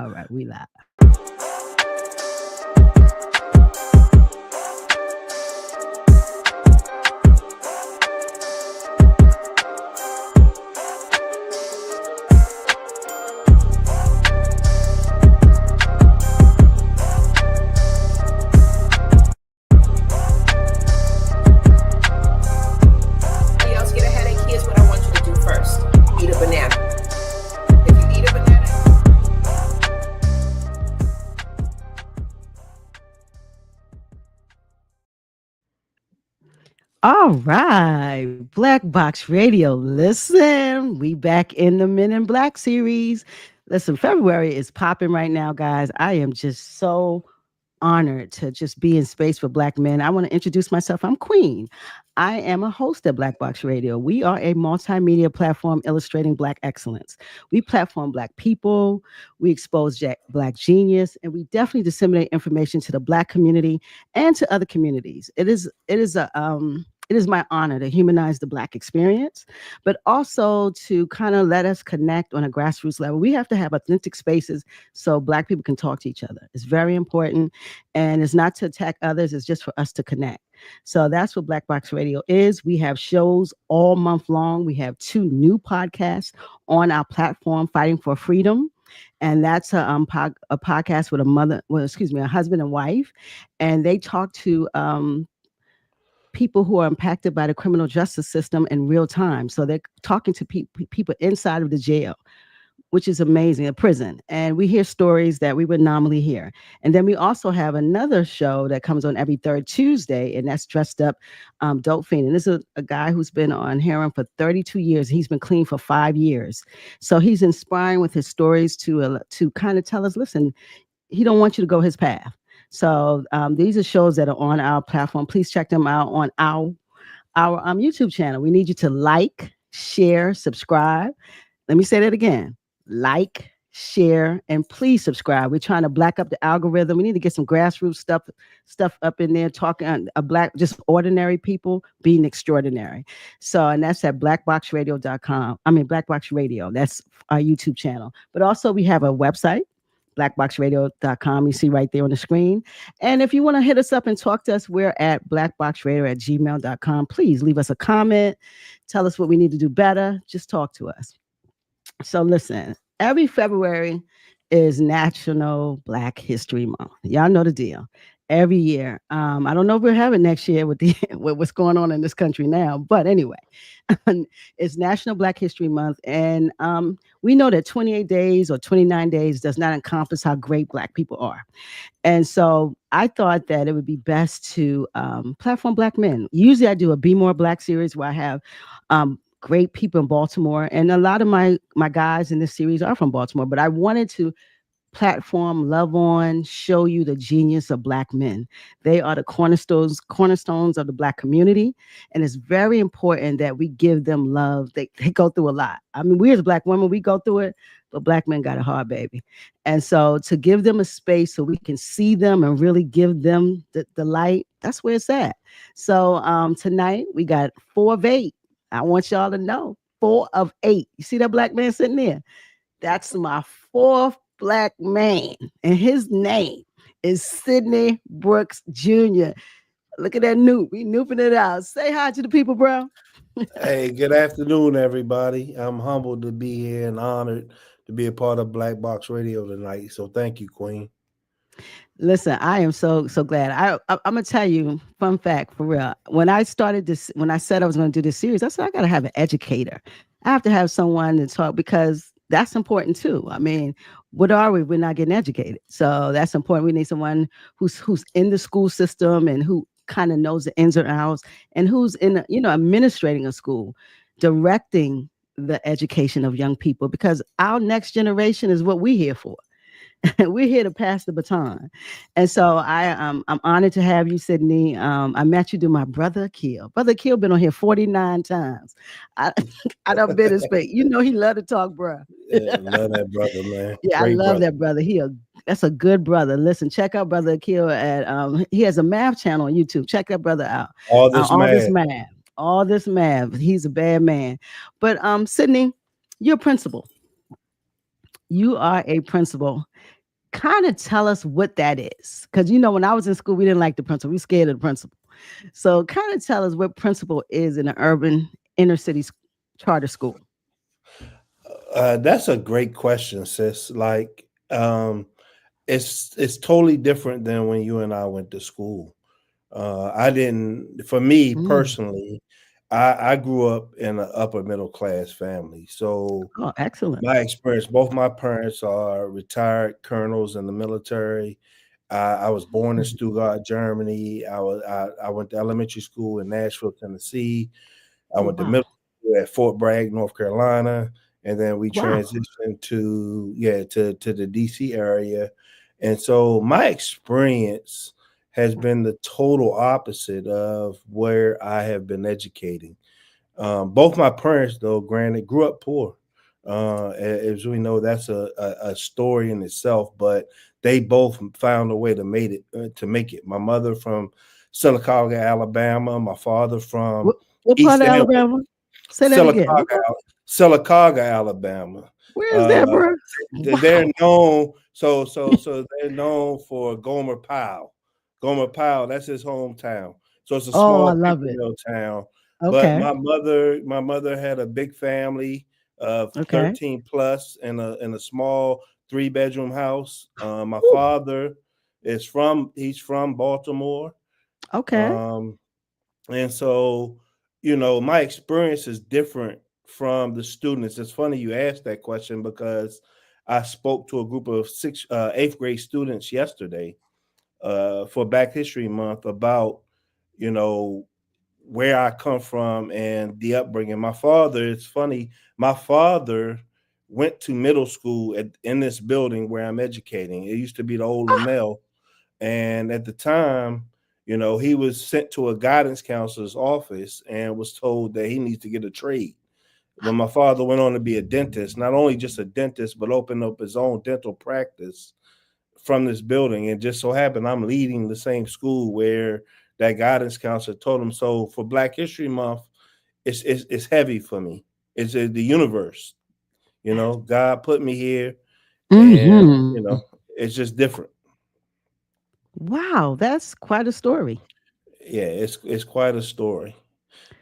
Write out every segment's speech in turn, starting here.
All right, we live. Else get a headache, here's what I want you to do first. Eat a banana. If you eat a banana, All right, Black Box Radio. Listen, we back in the Men in Black series. Listen, February is popping right now, guys. I am just so honored to just be in space for Black men. I want to introduce myself. I'm Queen. I am a host at Black Box Radio. We are a multimedia platform illustrating Black excellence. We platform Black people, we expose Black genius, and we definitely disseminate information to the Black community and to other communities. It is my honor to humanize the Black experience, but also to kind of let us connect on a grassroots level. We have to have authentic spaces so Black people can talk to each other. It's very important. And it's not to attack others, it's just for us to connect. So that's what Black Box Radio is. We have shows all month long. We have 2 new podcasts on our platform, Fighting for Freedom. And that's a podcast with a husband and wife. And they talk to people who are impacted by the criminal justice system in real time. So they're talking to people inside of the jail, which is amazing, a prison. And we hear stories that we would normally hear. And then we also have another show that comes on every 3rd Tuesday, and that's Dressed Up Dope Fiend. And this is a guy who's been on heroin for 32 years. He's been clean for 5 years. So he's inspiring with his stories to kind of tell us, listen, he don't want you to go his path. So these are shows that are on our platform. Please check them out on our YouTube channel. We need you to like, share, subscribe. Let me say that again. Like, share, and please subscribe. We're trying to black up the algorithm. We need to get some grassroots stuff up in there, talking just ordinary people being extraordinary. So, and that's at blackboxradio.com. Blackbox Radio. That's our YouTube channel. But also we have a website, blackboxradio.com. You see right there on the screen. And if you want to hit us up and talk to us, we're at blackboxradio@gmail.com. Please leave us a comment. Tell us what we need to do better. Just talk to us. So listen, every February is National Black History Month. Y'all know the deal. Every year. I don't know if we'll have it next year with what's going on in this country now. But anyway, it's National Black History Month. And we know that 28 days or 29 days does not encompass how great Black people are. And so I thought that it would be best to platform Black men. Usually I do a Be More Black series where I have great people in Baltimore. And a lot of my guys in this series are from Baltimore. But I wanted to platform, love on, show you the genius of Black men. They are the cornerstones of the Black community. And it's very important that we give them love. They go through a lot. I mean, we as Black women, we go through it, but Black men got it hard, baby. And so to give them a space so we can see them and really give them the light, that's where it's at. So tonight we got 4 of 8. I want y'all to know 4 of 8. You see that Black man sitting there? That's my 4th Black man, and his name is Sidney Brooks Jr. Look at that Noop. We nooping it out. Say hi to the people, bro. Hey, good afternoon, everybody. I'm humbled to be here and honored to be a part of Black Box Radio tonight. So thank you, Queen. Listen, I am so glad. I'm gonna tell you, fun fact for real. When I started this, when I said I was gonna do this series, I said I gotta have an educator. I have to have someone to talk because that's important too. I mean, what are we? We're not getting educated. So that's important. We need someone who's in the school system and who kind of knows the ins and outs and who's in, administrating a school, directing the education of young people, because our next generation is what we're here for. We're here to pass the baton. And so I'm honored to have you, Sidney. I met you through my brother Akil. Brother Akil been on here 49 times. I done been his face. He love to talk, bro. Yeah, love that brother, man. Yeah, great I love brother. That brother. That's a good brother. Listen, check out Brother Akil at he has a math channel on YouTube. Check that brother out. All this math. He's a bad man. But Sidney, you're a principal. You are a principal. Kind of tell us what that is. Because, when I was in school, we didn't like the principal. We scared of the principal. So kind of tell us what principal is in an urban inner city charter school. That's a great question, sis. Like, it's totally different than when you and I went to school. I didn't, for me Mm. personally, I grew up in an upper middle class family. So Oh, excellent. my experience, both my parents are retired colonels in the military. I was born in Mm. Stuttgart, Germany. I went to elementary school in Nashville, Tennessee. I Oh, went to wow. middle school at Fort Bragg, North Carolina, and then we Wow. transitioned to the DC area. And so my experience has been the total opposite of where I have been educating. Both my parents, though, granted, grew up poor. As we know, that's a story in itself. But they both found a way to make it. My mother from Sylacauga, Alabama. My father from What part East of End, Alabama? Say that again. What Sylacauga, part? Sylacauga, Alabama. Where is Uh, that, bro? they're Wow. known so they're known for Gomer Pyle. Gomer Pyle, that's his hometown. So it's a Oh, I small love paper it. mill town. But Okay. my mother had a big family of Okay. 13 plus in a small 3-bedroom house. My Whew. father he's from Baltimore. Okay. Um, and so, my experience is different from the students. It's funny you asked that question because I spoke to a group of eighth grade students yesterday for Black History Month about, you know, where I come from and the upbringing. It's funny, my father went to middle school in this building where I'm educating. It used to be the old Ah, Lamel, and at the time, he was sent to a guidance counselor's office and was told that he needs to get a trade. But my father went on to be a dentist, not only just a dentist, but opened up his own dental practice from this building. And just so happened I'm leading the same school where that guidance counselor told him. So for Black History Month, it's heavy for me. It's the universe. God put me here, and mm-hmm. it's just different. Wow, that's quite a story. Yeah, it's quite a story.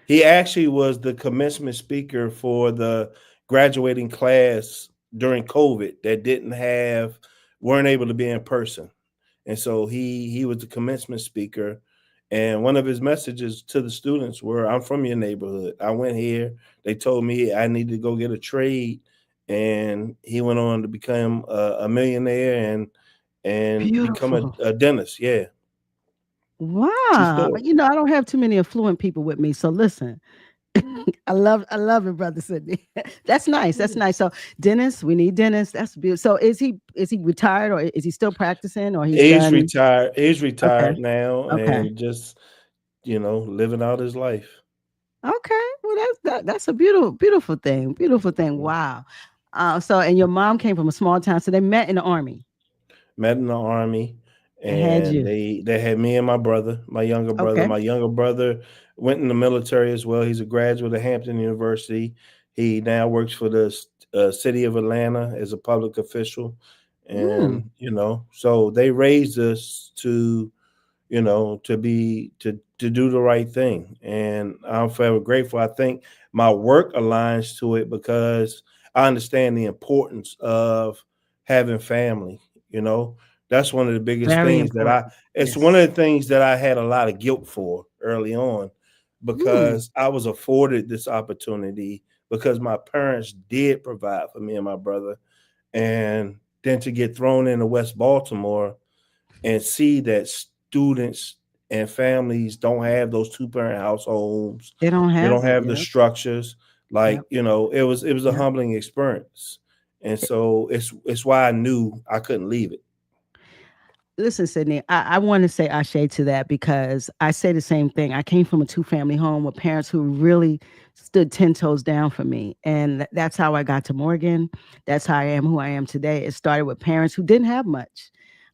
He actually was the commencement speaker for the graduating class during COVID that weren't able to be in person. And so he was the commencement speaker. And one of his messages to the students were, I'm from your neighborhood. I went here. They told me I need to go get a trade. And he went on to become a millionaire and become a, Beautiful. a dentist. Yeah. True Wow. story. I don't have too many affluent people with me. So listen, I love it, brother Sidney. That's nice. That's nice. So Dennis, we need Dennis. That's beautiful. So is he retired or is he still practicing or he's He's done? retired. He's Okay. retired now Okay. and just, living out his life. Okay. Well, that's a beautiful thing. Beautiful thing. Mhm. Wow. So and your mom came from a small town, so they met in the army Met in the army, and had and you. they had me and my brother, my younger brother. Okay. My younger brother went in the military as well. He's a graduate of Hampton University. He now works for the city of Atlanta as a public official, Mm, and so they raised us to do the right thing. And I'm forever grateful. I think my work aligns to it because I understand the importance of having family. You know, that's one of the biggest very things important. it's one Yes. of the things that I had a lot of guilt for early on Mm, because I was afforded this opportunity because my parents did provide for me and my brother. And then to get thrown into West Baltimore and see that students and families don't have those two-parent households. they don't They have don't it. have the Yep. structures. Like, Yep. it was a Yep. humbling experience. And so it's why I knew I couldn't leave it. Listen, Sydney, I want to say ashe to that because I say the same thing. I came from a two-family home with parents who really stood 10 toes down for me. And that's how I got to Morgan. That's how I am who I am today. It started with parents who didn't have much.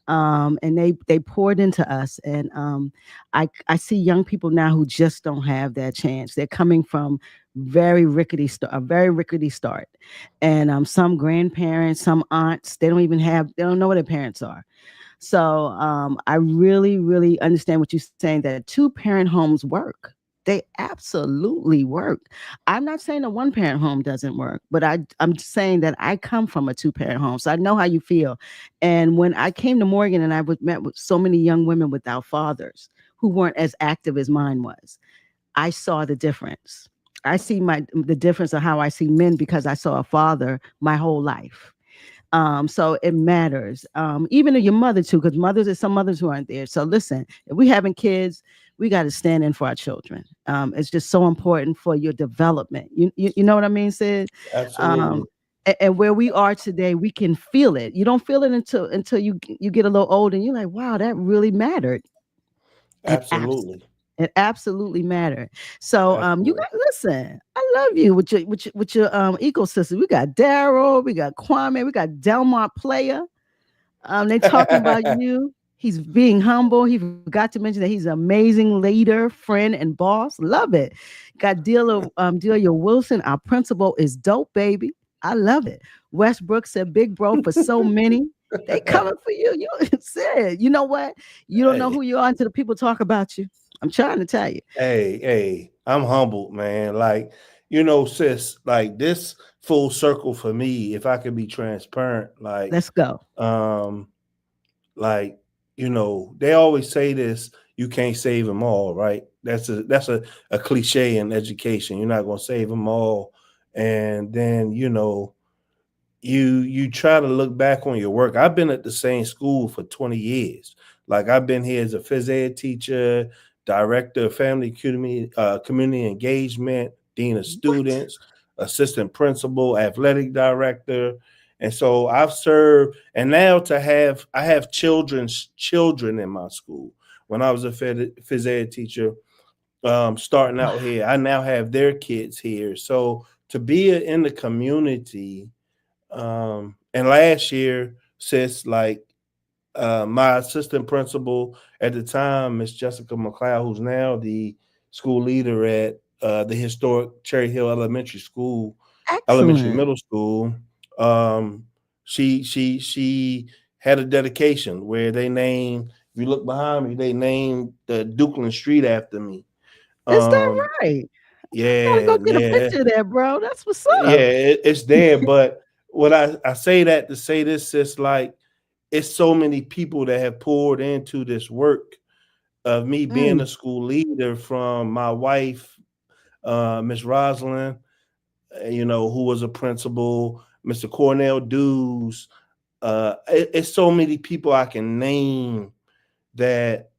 And they poured into us. And I see young people now who just don't have that chance. They're coming from a very rickety start. And some grandparents, some aunts, they don't know what their parents are. So I really, really understand what you're saying, that two-parent homes work. They absolutely work. I'm not saying a one-parent home doesn't work, but I'm saying that I come from a two-parent home, so I know how you feel. And when I came to Morgan and met with so many young women without fathers who weren't as active as mine was, I saw the difference. I see the difference of how I see men because I saw a father my whole life. So it matters. Even to your mother too, because there's some mothers who aren't there. So listen, if we having kids, we got to stand in for our children. It's just so important for your development. You know what I mean, Sid? Um, Absolutely. and where we are today, we can feel it. You don't feel it until you get a little older, and you're like, wow, that really mattered. It abs- Absolutely. it absolutely mattered. So you Absolutely. got listen. I love you with your ecosystem. We got Daryl, we got Kwame, we got Delmar Player. They talking about you. He's being humble. He forgot to mention that he's an amazing leader, friend, and boss. Love it. Got Delia Wilson. Our principal is dope, baby. I love it. Westbrook said, "Big bro for so many." They coming for you. You said, you know what? You don't know Hey, who you are until the people talk about you. I'm trying to tell you. hey, I'm humbled, man. Like, sis, like this full circle for me, if I could be transparent, Let's go. um, like, they always say this, you can't save them all, right? That's a cliche in education. You're not gonna save them all. And then, you try to look back on your work. I've been at the same school for 20 years. Like I've been here as a phys ed teacher, director of family community engagement, dean of What? students, assistant principal, athletic director. And so I've served, and now I have children's children in my school. When I was a phys ed teacher, starting Wow. out here, I now have their kids here. So to be in the community, and last year, sis, like my assistant principal at the time, Miss Jessica McLeod, who's now the school leader at the historic Cherry Hill Elementary Excellent. Middle School. Um, she had a dedication where they named. If you look behind me, they named the Dukeland Street after me. Is that Um, right? I gotta yeah, go get a yeah. picture of that, bro. That's what's Yeah, up. it's there. But what I say that to say this is like it's so many people that have poured into this work of me being a Mm. school leader, from my wife, Miss Rosalind, who was a principal, Mr. Cornell Dews. It's so many people I can name that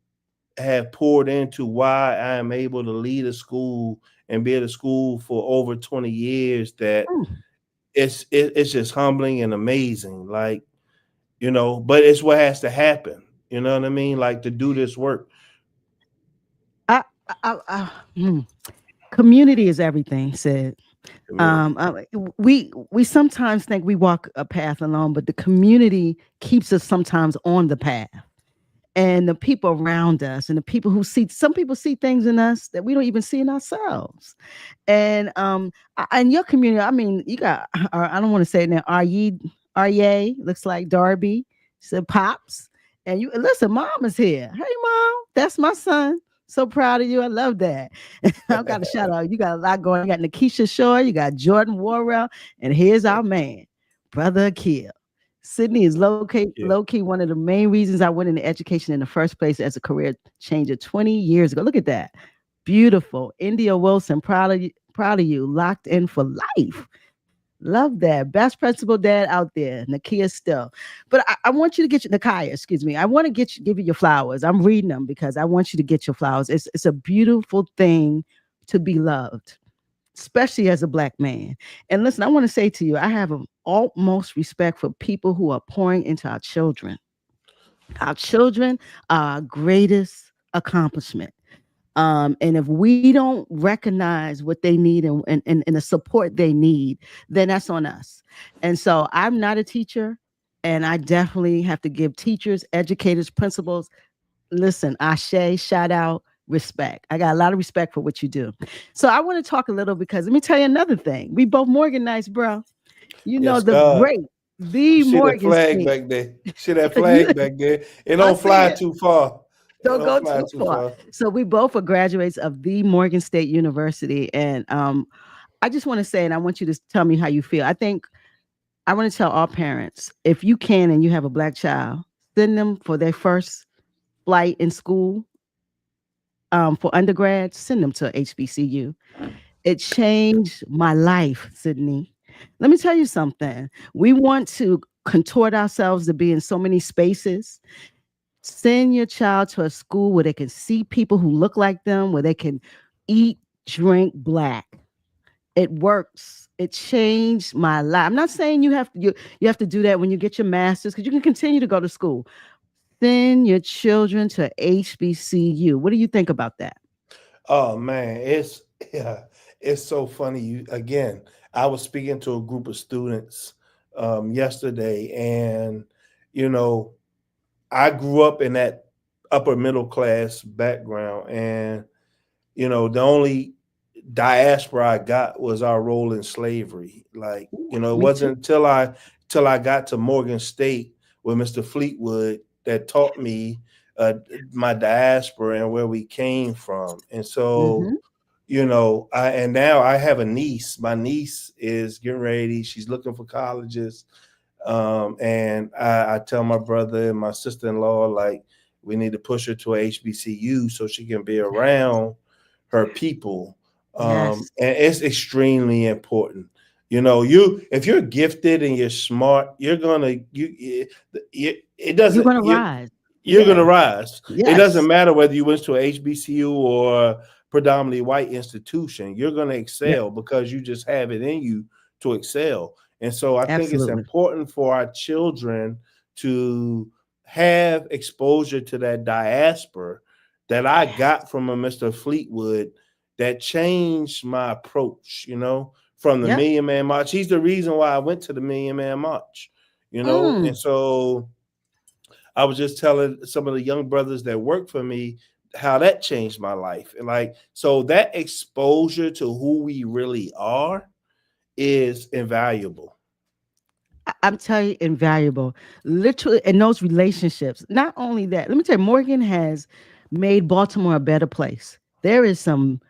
have poured into why I am able to lead a school and be at a school for over 20 years, that Mm. it's just humbling and amazing. Like, but it's what has to happen. You know what I mean? Like to do this work. I, mm. Community is everything, Sid. Community. We sometimes think we walk a path alone, but the community keeps us sometimes on the path. And the people around us, and the people who see, some people see things in us that we don't even see in ourselves. And in your community, I mean, you got, I don't want to say it now, Arye looks like Darby, said Pops. And you listen, Mom is here. Hey, Mom, that's my son. So proud of you. I love that. I've got a shout out. You got a lot going. You got Nikisha Shore, you got Jordan Warrell, and here's our man, Brother Akil. Sidney is Yeah. low key one of the main reasons I went into education in the first place as a career changer 20 years ago. Look at that. Beautiful. India Wilson, proud of you. Locked in for life. Love that. Best principal dad out there. Nakia still. But I want you to get your Nakia, excuse me. I want to give you your flowers. I'm reading them because I want you to get your flowers. It's a beautiful thing to be loved, especially as a Black man. And listen, I want to say to you, I have an utmost respect for people who are pouring into our children. Our children are our greatest accomplishment. And if we don't recognize what they need and the support they need, then that's on us. And so I'm not a teacher, and I definitely have to give teachers, educators, principals, listen, Ashe, shout out. respect. I got a lot of respect for what you do. So I want to talk a little because let me tell you another thing. We both Morganites, bro. You know Yes, the God. great, You the see that Morgan flag State. back there? See that You, flag back there? It I don't see fly it. too far. It Don't don't go fly too too far. far. So we both are graduates of the Morgan State University, and I just want to say, and I want you to tell me how you feel. I want to tell all parents, if you can and you have a Black child, send them for their first flight in school for undergrad, send them to HBCU. It changed my life, Sidney. Let me tell you something. We want to contort ourselves to be in so many spaces. Send your child to a school where they can see people who look like them, where they can eat, drink Black. It works. It changed my life. I'm not saying you have to do that when you get your master's because you can continue to go to school. Send your children to HBCU. What do you think about that? Oh man, yeah, it's so funny. You again, I was speaking to a group of students yesterday, and you know, I grew up in that upper middle class background, and the only diaspora I got was our role in slavery. Like, Ooh, it me too. wasn't till I got to Morgan State with Mr. Fleetwood that taught me my diaspora and where we came from. And so, Hmm. and now I have a niece. My niece is getting ready. She's looking for colleges. And I tell my brother and my sister-in-law, like, we need to push her to a HBCU so she can be around her people. Yes. And it's extremely important. You if you're gifted and you're smart, you're gonna it You're doesn't gonna rise. you're gonna Yeah. rise. It doesn't Yes. matter whether you went to a HBCU or predominantly white institution. You're gonna Yeah. excel because you just have it in you to excel. And so I think it's Absolutely. important for our children to have exposure to that diaspora that I Yes. got from a Mr. Fleetwood that changed my approach, from the Yep. Million Man March. He's the reason why I went to the Million Man March, and Mm. so I was just telling some of the young brothers that work for me how that changed my life. And like, so that exposure to who we really are is invaluable. I'm telling you, invaluable. Literally, in those relationships. Not only that, let me tell you, Morgan has made Baltimore a better place. There is some,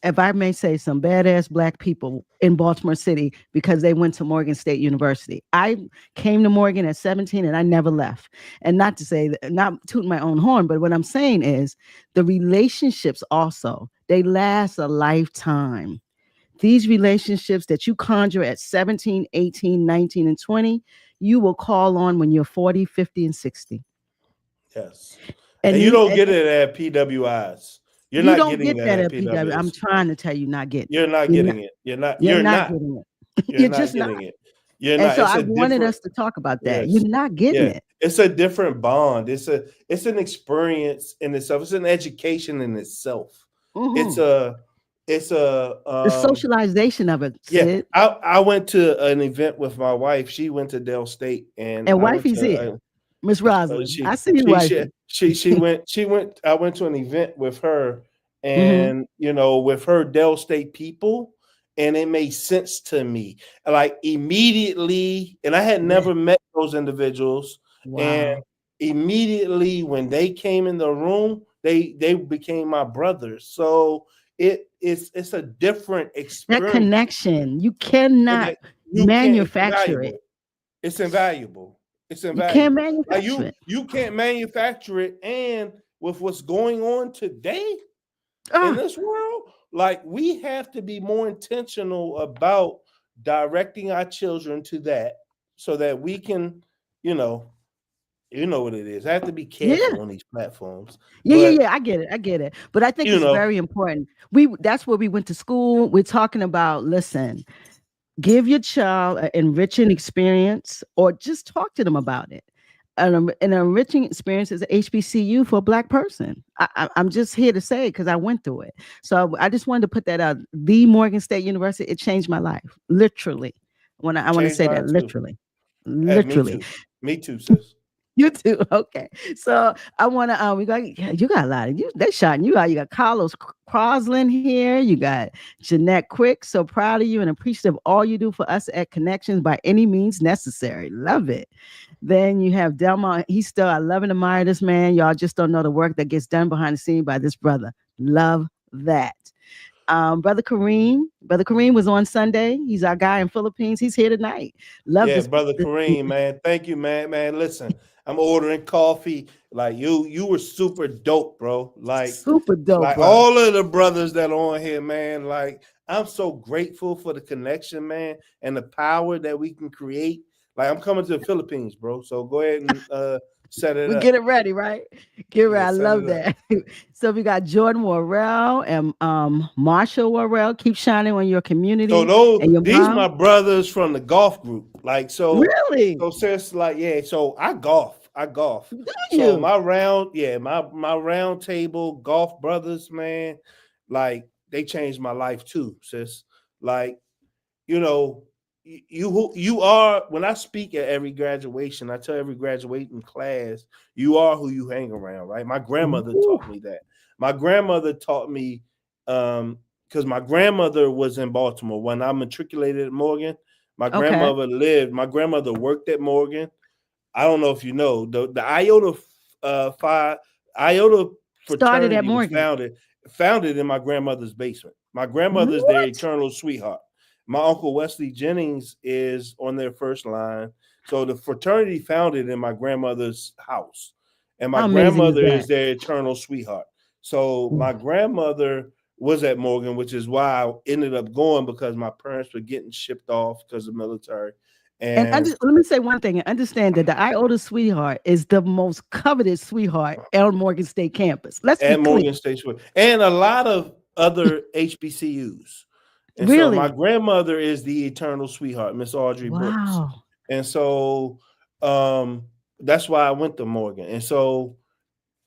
if I may say, some badass Black people in Baltimore City because they went to Morgan State University. I came to Morgan at 17 and I never left. And not to say that, not tooting my own horn, but what I'm saying is the relationships also, they last a lifetime. These relationships that you conjure at 17, 18, 19, and 20, you will call on when you're 40, 50, and 60. Yes. And And you you don't and, get it at PWIs. You're you not don't getting get that that at at PW. I'm PWs. trying to tell you, not getting it. You're not You're not. getting it. You're not. You're You're not not. getting it. You're You're not just not. getting it. You're And not. so It's I a wanted different. us to talk about that. Yes. You're not getting Yeah. it. It's a different bond. It's an experience in itself. It's an education in itself. It's Hmm. a it's a The socialization of it, yeah. Sid. I went to an event with my wife. She went to Dell State, and And I went wifey's here. to Miss Rosalind. she I see you, wifey. she went I went to an event with her, Hmm. and with her Dell State people, and it made sense to me like immediately. And I had Yeah. never met those individuals, and Wow. immediately when they came in the room, they became my brothers. So it's a different That experience. connection, you And cannot that you can't. It's manufacture it. invaluable. It's invaluable. It's You can't invaluable. Like manufacture it. you can't manufacture it. And with what's going on today in Ah, this world, like we have to be more intentional about directing our children to that so that we can, you know, what it is. I have to be yeah. careful on these platforms. Yeah, yeah, But yeah. I get it. I get it. But I think you it's know, very important. That's where we went to school. We're talking about, listen, give your child an enriching experience or just talk to them about it. An enriching experience is a HBCU for a Black person. I'm just here to say it because I went through it. So I just wanted to put that out. The Morgan State University, it changed my life, literally. I want to change say mine that too. literally, Me literally. too. Me too, sis. You too. Okay. So I want to, we got, yeah, you got a lot of you, they shouting you out. You got Carlos Croslin here. You got Jeanette Quick. So proud of you and appreciative of all you do for us at Connections by any means necessary. Love it. Then you have Delmar. He's still, I love and admire this man. Y'all just don't know the work that gets done behind the scene by this brother. Love that. Brother Kareem was on Sunday. He's our guy in Philippines. He's here tonight. Love Yeah, this. brother Kareem, man. Thank you, man. Man, listen, I'm ordering coffee. Like you were super dope, bro. Super dope, Like bro. all of the brothers that are on here, man. Like I'm so grateful for the connection, man, and the power that we can create. Like I'm coming to the Philippines, bro. So go ahead and set it We up. get it ready, right? Get ready. Yeah, I set love it up. that. So we got Jordan Worrell and Marshall Worrell. Keep shining on your So community and your these my mom. brothers from the golf group. Like Really? so since like yeah, so I golf. I golf. Do So you? my round, yeah, my round table golf brothers, man, like they changed my life too, sis. Like, you know, you who you are when I speak at every graduation, I tell every graduating class, you are who you hang around, right? My grandmother Ooh, taught me that. My grandmother taught me because my grandmother was in Baltimore when I matriculated at Morgan. okay. My grandmother worked at Morgan. I don't know if you know the IOTA phi IOTA Started at fraternity was Morgan. founded in my grandmother's basement. My grandmother's their What? eternal sweetheart. My uncle Wesley Jennings is on their first line. So the fraternity founded in my grandmother's house, and my How amazing is grandmother that? is their eternal sweetheart. So my grandmother was at Morgan, which is why I ended up going because my parents were getting shipped off because of military. And Let me say one thing and understand that the iota sweetheart is the most coveted sweetheart on Morgan State campus. Let's be at clear. Morgan State School, and a lot of other HBCUs. And so my Really? grandmother is the eternal sweetheart, Miss Audrey Brooks. Wow. And so that's why I went to Morgan. And so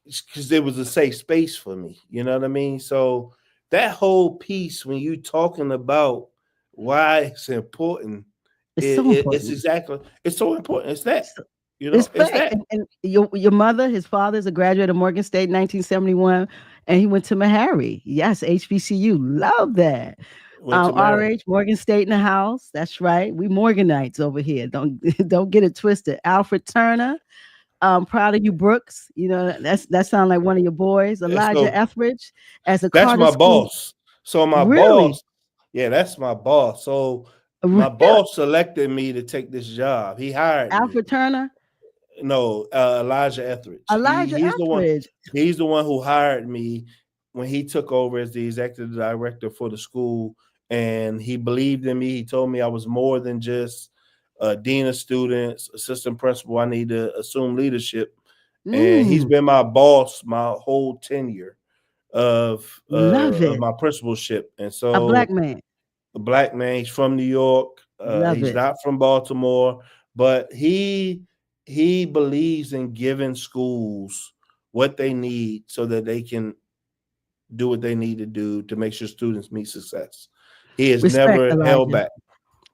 because it was a safe space for me, you know what I mean? So that whole piece when you talking about why it's important, It's so it's important. exactly it's so important. It's that, So you it's know, it's fact. that. And your mother, his father is a graduate of Morgan State in 1971, and he went to Meharry. Yes, HBCU. Love that. Went to Maryland. RH, Morgan State in the house. That's right. We Morganites over here. Don't don't get it twisted. Alfred Turner. Proud of you, Brooks. You know, that sounds like one of your boys. And Elijah so Etheridge as a that's Carter my School. boss. So my Really? boss, yeah, that's my boss. So my Really? boss selected me to take this job. He hired me. Alfred Turner? No, Elijah Etheridge. Elijah He's the one. Etheridge. He's the one who hired me when he took over as the executive director for the school, and he believed in me. He told me I was more than just a dean of students, assistant principal. I need to assume leadership, and he's Mm, been my boss my whole tenure love of it. my principalship. And A black so man. a black man, he's from New York. Love He's it. not from Baltimore, but he believes in giving schools what they need so that they can do what they need to do to make sure students meet success. He has Respect, never held Elijah. back.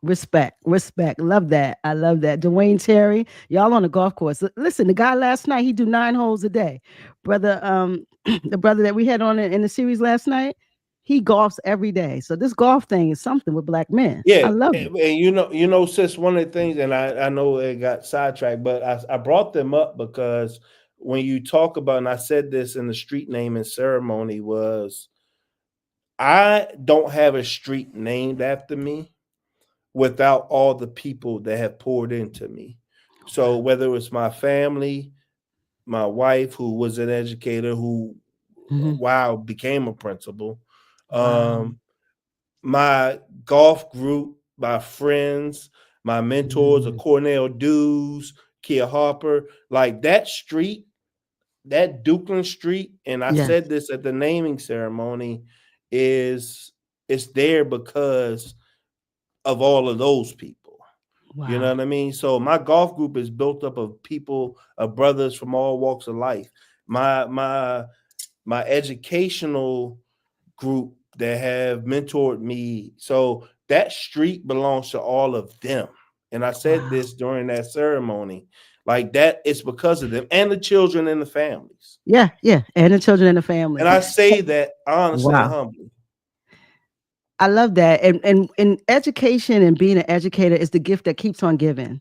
Respect, respect. Love that. I love that. Dwayne Terry, y'all on the golf course. Listen, the guy last night, he do 9 holes a day. Brother, the brother that we had on in the series last night, he golfs every day. So this golf thing is something with black men. I Yeah, love it. and sis, one of the things, and I know it got sidetracked, but I brought them up because when you talk about, and I said this in the street naming ceremony, was I don't have a street named after me without all the people that have poured into me. So whether it's my family, my wife, who was an educator, who Mhm. wow became a principal, Wow. um, my golf group, my friends, my mentors, Mm, Cornell Dews, Kia Harper, like that street, that Dukeland Street, and I yes. said this at the naming ceremony, is it's there because of all of those people. You know Wow. what I mean? So my golf group is built up of people, of brothers from all walks of life. My educational group that have mentored me. So that street belongs to all of them. And I said Wow. this during that ceremony. like that. It's because of them and the children and the families. Yeah, yeah, and the children and the family. And I say that honestly and Wow. humbly. I love that. And education and being an educator is the gift that keeps on giving.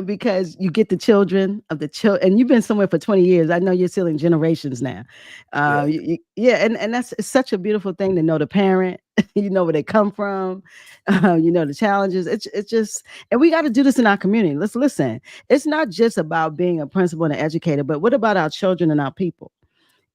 Because you get the children of the children, and you've been somewhere for 20 years. I know you're still in generations now. Yeah. Yeah, and that's it's such a beautiful thing to know the parent. You know where they come from. You know the challenges. It's just, and we got to do this in our community. Let's listen. It's not just about being a principal and an educator, but what about our children and our people?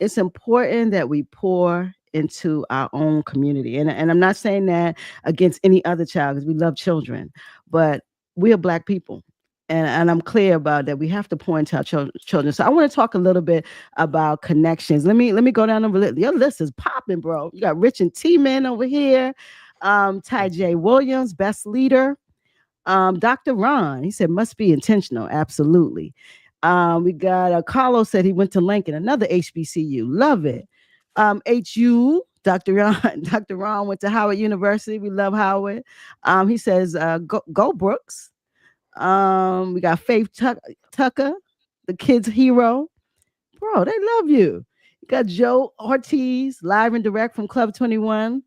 It's important that we pour into our own community. And I'm not saying that against any other child because we love children, but we are Black people. And I'm clear about that. We have to pour into our children. So I want to talk a little bit about connections. Let me go down over your list is popping, bro. You got Rich and T-Man over here. Ty J. Williams, best leader. Dr. Ron, he said, must be intentional. Absolutely. We got Carlos said he went to Lincoln, another HBCU. Love it. HU, Dr. Ron, Dr. Ron went to Howard University. We love Howard. He says, go Brooks. We got Faith Tucker, the kids' hero. Bro, they love you. You got Joe Ortiz, live and direct from Club 21.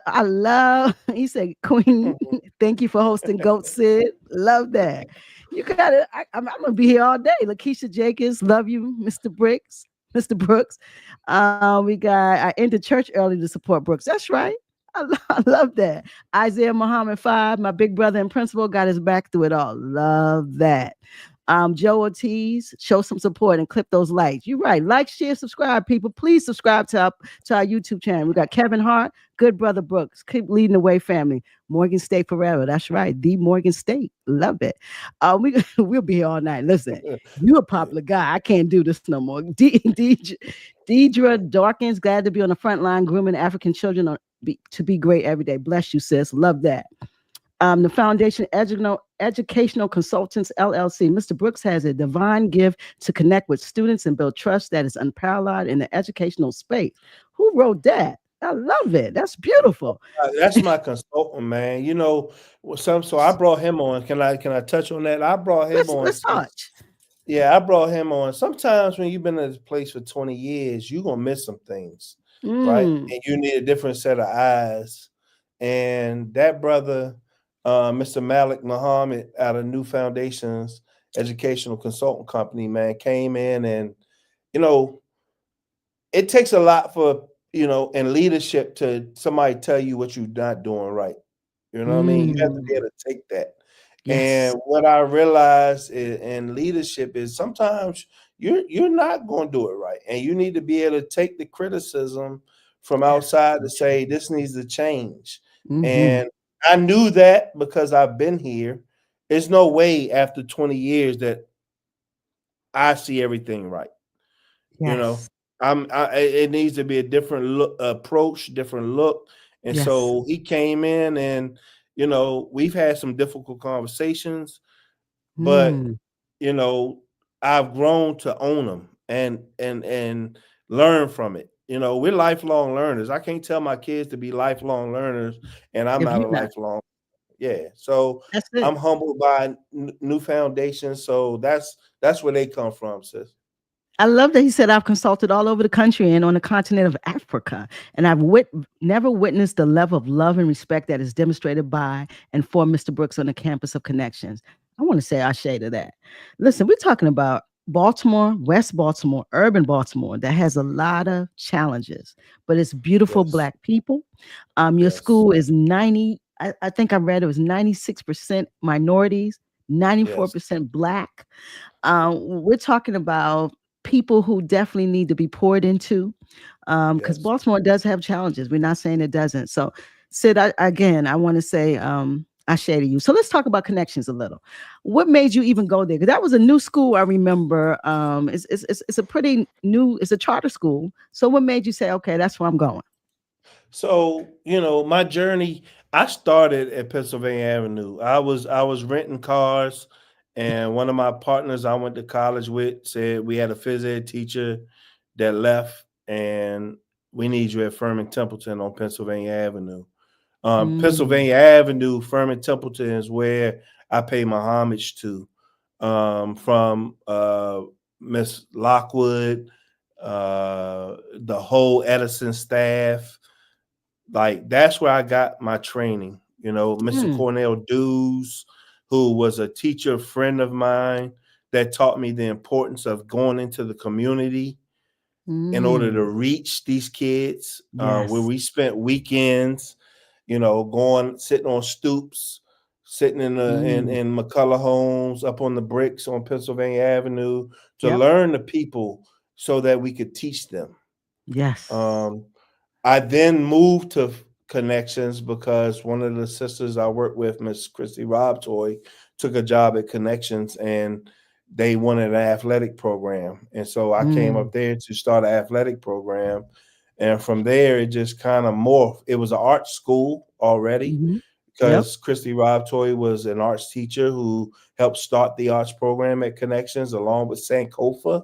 I love, he said, Queen, thank you for hosting Goat Sid. Love that. You got it. I'm going to be here all day. Lakeisha Jacobs, love you, Mr. Brooks. Mr. Brooks. I entered church early to support Brooks. That's right. I love that. Isaiah Muhammad 5, my big brother and principal, got his back through it all. Love that. Joe Ortiz, show some support and clip those likes. You're right. Like, share, subscribe, people. Please subscribe to our YouTube channel. We got Kevin Hart, good brother Brooks. Keep leading the way, family. Morgan State forever. That's right. The Morgan State. Love it. We'll be here all night. Listen, you're a popular guy. I can't do this no more. Deidre Dawkins, glad to be on the front line grooming African children to be great every day. Bless you, sis. Love that. The Foundation Educational Consultants, LLC. Mr. Brooks has a divine gift to connect with students and build trust that is unparalleled in the educational space. Who wrote that? I love it. That's beautiful. That's my consultant, man. You know, so I brought him on. Can I touch on that? I brought him on. Let's touch. Yeah, I brought him on. Sometimes when you've been at this place for 20 years, you're gonna miss some things, right? And you need a different set of eyes. And that brother, Mr. Malik Muhammad out of New Foundations Educational Consultant Company, man, came in and, you know, it takes a lot for, you know, in leadership to somebody tell you what you're not doing right. You know what I mean? You have to be able to take that. Yes. And what I realized in leadership is sometimes you're not going to do it right. And you need to be able to take the criticism from outside to say this needs to change. And I knew that because I've been here. There's no way after 20 years that I see everything right. Yes. You know, it needs to be a different approach, different look. And so he came in and, you know, we've had some difficult conversations, but, you know, I've grown to own them and learn from it. You know, we're lifelong learners. I can't tell my kids to be lifelong learners, and I'm not a lifelong. Yeah, so I'm humbled by New Foundation. So that's where they come from, sis. I love that he said I've consulted all over the country and on the continent of Africa, and I've never witnessed the level of love and respect that is demonstrated by and for Mr. Brooks on the campus of ConneXions. I want to say I shade of that. Listen, we're talking about Baltimore, West Baltimore, urban Baltimore that has a lot of challenges, but it's beautiful Black people. Your school is 90, I think I read it was 96% minorities, 94% Black. We're talking about people who definitely need to be poured into because Baltimore does have challenges. We're not saying it doesn't. So Sid, I want to say I share to you. So let's talk about ConneXions a little. What made you even go there? Because that was a new school. I remember it's a pretty new, it's a charter school. So what made you say, okay, that's where I'm going? So, you know, my journey, I started at Pennsylvania Avenue. I was renting cars, and one of my partners I went to college with said we had a phys ed teacher that left, and we need you at Furman Templeton on Pennsylvania Avenue. Pennsylvania Avenue, Furman Templeton is where I pay my homage to. from Miss Lockwood, the whole Edison staff. Like that's where I got my training. You know, Mr. Mm, Cornell Dews, who was a teacher friend of mine that taught me the importance of going into the community in order to mm. reach these kids. Where Yes. we spent weekends, you know, going sitting on stoops, sitting in the Mm. in McCullough homes up on the bricks on Pennsylvania Avenue to Yep. learn the people so that we could teach them. Yes. Um, I then moved to Connections because one of the sisters I worked with, Miss Christy Robtoy, took a job at Connections and they wanted an athletic program. And so I came Mm. up there to start an athletic program. And from there, it just kind of morphed. It was an art school already Mhm. Yep. because Christy Robtoy was an arts teacher who helped start the arts program at Connections along with Sankofa,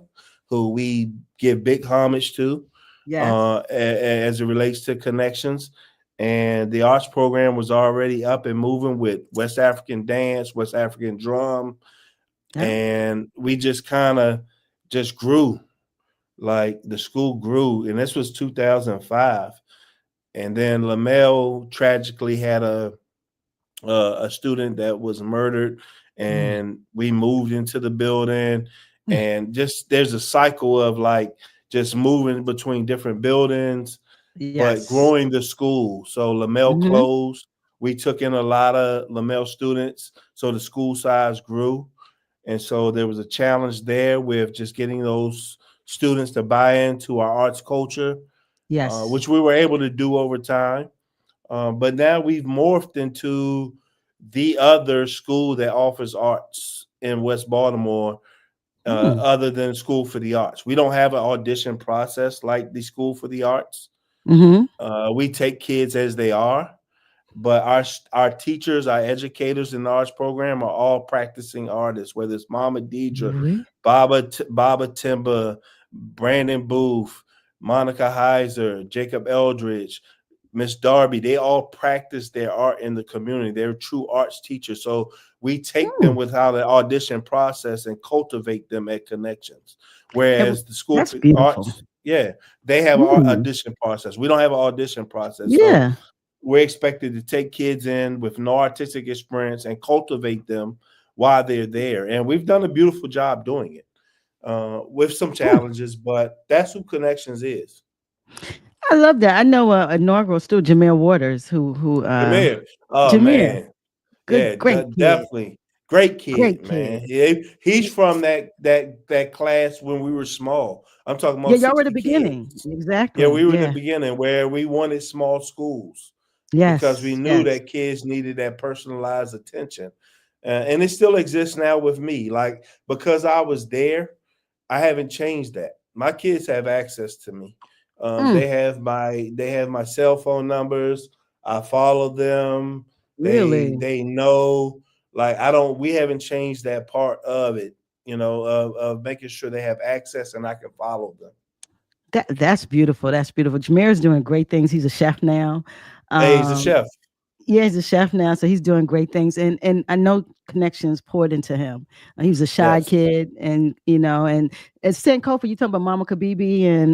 who we give big homage to Yes. as it relates to Connections. And the arts program was already up and moving with West African dance, West African drum, Yep. and we just kind of just grew. Like the school grew, and this was 2005. And then Lamel tragically had a student that was murdered, Mm. and we moved into the building, Mm. and just there's a cycle of like just moving between different buildings but Yes. growing the school. So Lamel Mhm. closed. We took in a lot of Lamel students, so the school size grew. And so there was a challenge there with just getting those students to buy into our arts culture, Yes. which we were able to do over time. But now we've morphed into the other school that offers arts in West Baltimore, Mm. other than School for the Arts. We don't have an audition process like the School for the Arts. Mhm. We take kids as they are, but our teachers, our educators in the arts program are all practicing artists, whether it's Mama Deidre, Really? Baba Timba, Brandon Booth, Monica Heiser, Jacob Eldridge, Miss Darby. They all practice their art in the community. They're true arts teachers. So we take them Mm. without an audition process and cultivate them at Connections. That Whereas the School that's for beautiful. Arts, yeah, they have an Mm. audition process. We don't have an audition process. So Yeah. we're expected to take kids in with no artistic experience and cultivate them while they're there. And we've done a beautiful job doing it with some Mm. challenges, but that's who Connections is. I love that. I know a inaugural student, Jameer Waters, who Jameer, oh Jameer, man, good, yeah, great kid, definitely great great kid, man. kid. He's Y- from that class when we were small. I'm talking Yeah, about y'all were the 60 beginning. kids. Yeah, Exactly. we were in the Yeah. beginning where we wanted small schools because we Yes. knew Yes. that kids needed that personalized attention. And it still exists now with me. Like, because I was there, I haven't changed that. My kids have access to me. Mm. They have my cell phone numbers. I follow them. Really? They know. Like, I don't. We haven't changed that part of it. You know, of making sure they have access and I can follow them. That's beautiful. That's beautiful. Jameer's doing great things. He's a chef now. Hey, he's a Um, chef. yeah, he's a chef now, so he's doing great things. And I know connections poured into him. He was a shy Yes. kid, and and it's Sankofa. You talking about Mama Kabibi and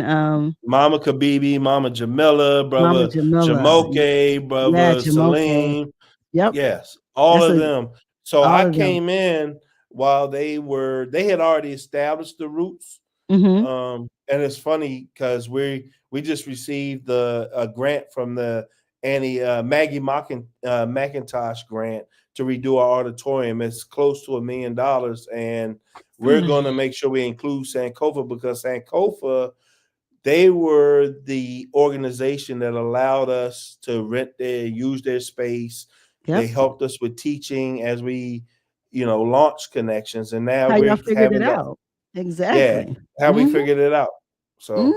Mama Kabibi, Mama Jamila, Mama brother Jamila. Jamoke, Yeah, brother Jamoke. Salim. Yep, Yes, all that's of a them. So all I of them. came in while they had already established the roots. Hmm. And it's funny because we just received a grant from the Annie Maggie McIntosh grant to redo our auditorium. It's close to $1 million, and we're going to make sure we include Sankofa because Sankofa, they were the organization that allowed us to rent use their space. They Yep. helped us with teaching as we, launched Connections, and now How y'all we're figured it having the out? yeah, Exactly. how we Hmm. figured it out. So Hmm.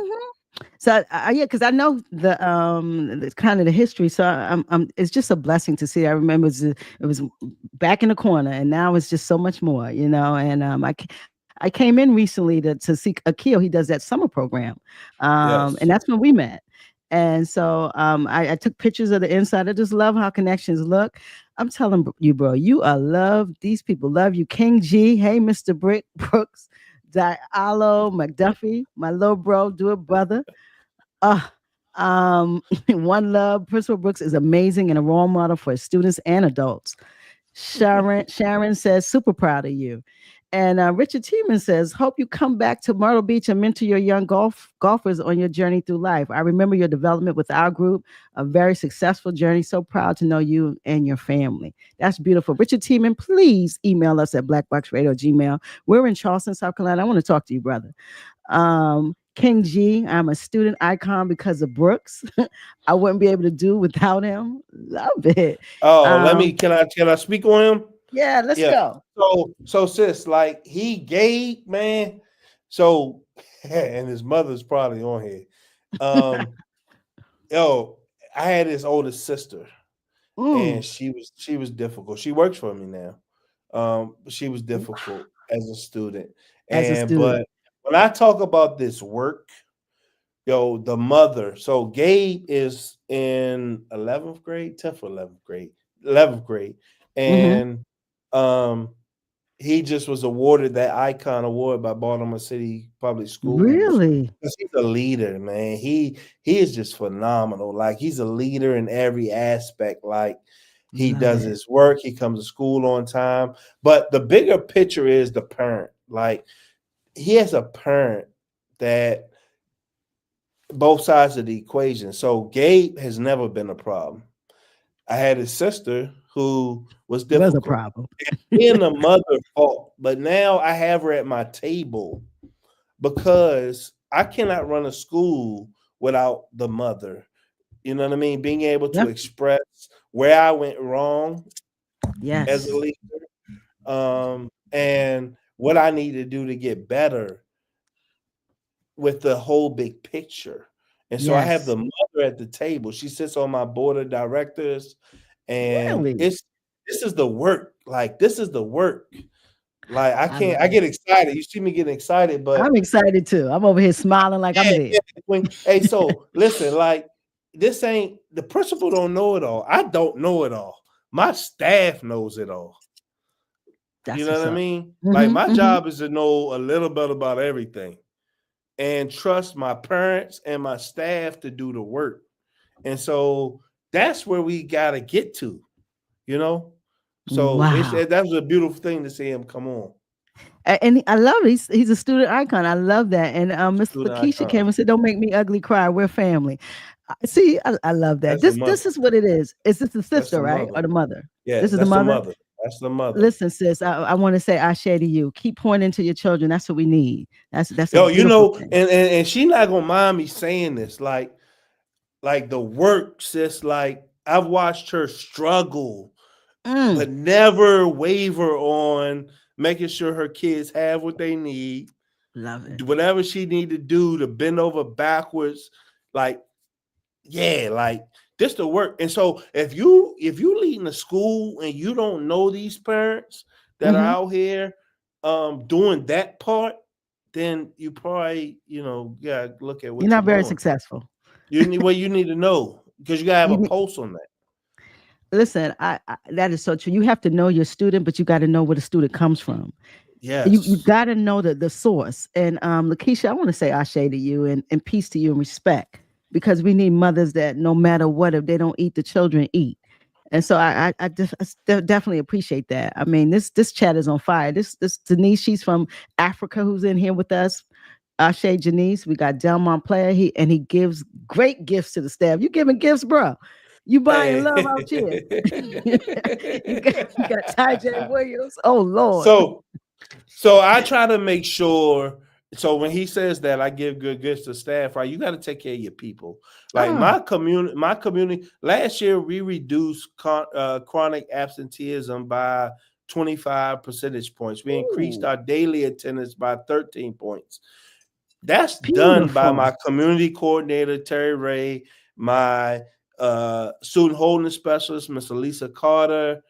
So yeah, because I know the kind of the history. So it's just a blessing to see. I remember it was back in the corner, and now it's just so much more, And I came in recently to see Akil. He does that summer program, and yes, that's when we met. And so I took pictures of the inside. I just love how connections look. I'm telling you, bro, you are loved. These people love you. King G, hey, Mr. Brick Brooks, Diallo, McDuffie, my little bro, do it, brother. Uh, One Love, Principal Brooks is amazing and a role model for students and adults. Sharon says, super proud of you. And Richard Tiemann says, hope you come back to Myrtle Beach and mentor your young golfers on your journey through life. I remember your development with our group, a very successful journey. So proud to know you and your family. That's beautiful. Richard Tiemann, please email us at blackboxradio@gmail. We're in Charleston, South Carolina. I want to talk to you, brother. King G, I'm a student icon because of Brooks. I wouldn't be able to do without him. Love it. Oh, can I speak on him? Yeah, let's Yeah. go. So sis, like he gave, man. So and his mother's probably on here. Yo, I had his oldest sister, and she was difficult. She works for me now. She was difficult as a student. As a student. But when I talk about this work, yo, the mother. So Gabe is in 11th grade, 10th or 11th grade, 11th grade, and he just was awarded that icon award by Baltimore City Public Schools. Really? Because he's a leader, man. He is just phenomenal. Like he's a leader in every aspect. Like he does his work, he comes to school on time. But the bigger picture is the parent. Like he has a parent that both sides of the equation. So Gabe has never been a problem. I had his sister who was difficult. Was a problem. And the mother fault. But now I have her at my table because I cannot run a school without the mother. You know what I mean? Being able to express where I went wrong as a leader, and what I need to do to get better with the whole big picture. And so I have the mother at the table. She sits on my board of directors, and this is the work. Like this is the work. Like I get excited. You see me getting excited, but I'm excited too. I'm over here smiling like I'm there. Hey, so listen, like this ain't the principal don't know it all. I don't know it all. My staff knows it all. You know what I mean? Like my job is to know a little bit about everything and trust my parents and my staff to do the work. And so that's where we got to get to, you know? So that was a beautiful thing to see him come on. And I love it. He's a student icon. I love that. And Miss Lakeisha came and said, don't make me ugly cry. We're family. See, I love that. This is what it is. Is this the sister, right? Or the mother? Yeah, this is the mother. That's the mother. Listen, sis, I want to say ashe to you. Keep pointing to your children. That's what we need. That's yo, you know, and she not gonna mind me saying this. Like the work, sis. Like I've watched her struggle, but never waver on making sure her kids have what they need. Love it. Whatever she need to do to bend over backwards, like this to work. And so if you leading a school and you don't know these parents that are out here doing that part, then you probably, gotta look at what you're not very doing. Successful. You need to know because you gotta have a pulse on that. Listen, I that is so true. You have to know your student, but you got to know where the student comes from. Yes. You got to know the source. And Lakeisha, I want to say ashe to you and peace to you and respect. Because we need mothers that no matter what, if they don't eat, the children eat. And so I definitely appreciate that. I mean, this chat is on fire. This Denise, she's from Africa, who's in here with us. Ashe Janice. We got Delmont Player. He gives great gifts to the staff. You giving gifts, bro. You buying love out here. you got Ty J. Williams. Oh Lord. So I try to make sure. So when he says that I give good gifts to staff, right? You got to take care of your people. Like my community. Last year we reduced chronic absenteeism by 25 percentage points. We increased our daily attendance by 13 points. That's done by my community coordinator Terry Ray, my student holding specialist Miss Elisa Carter.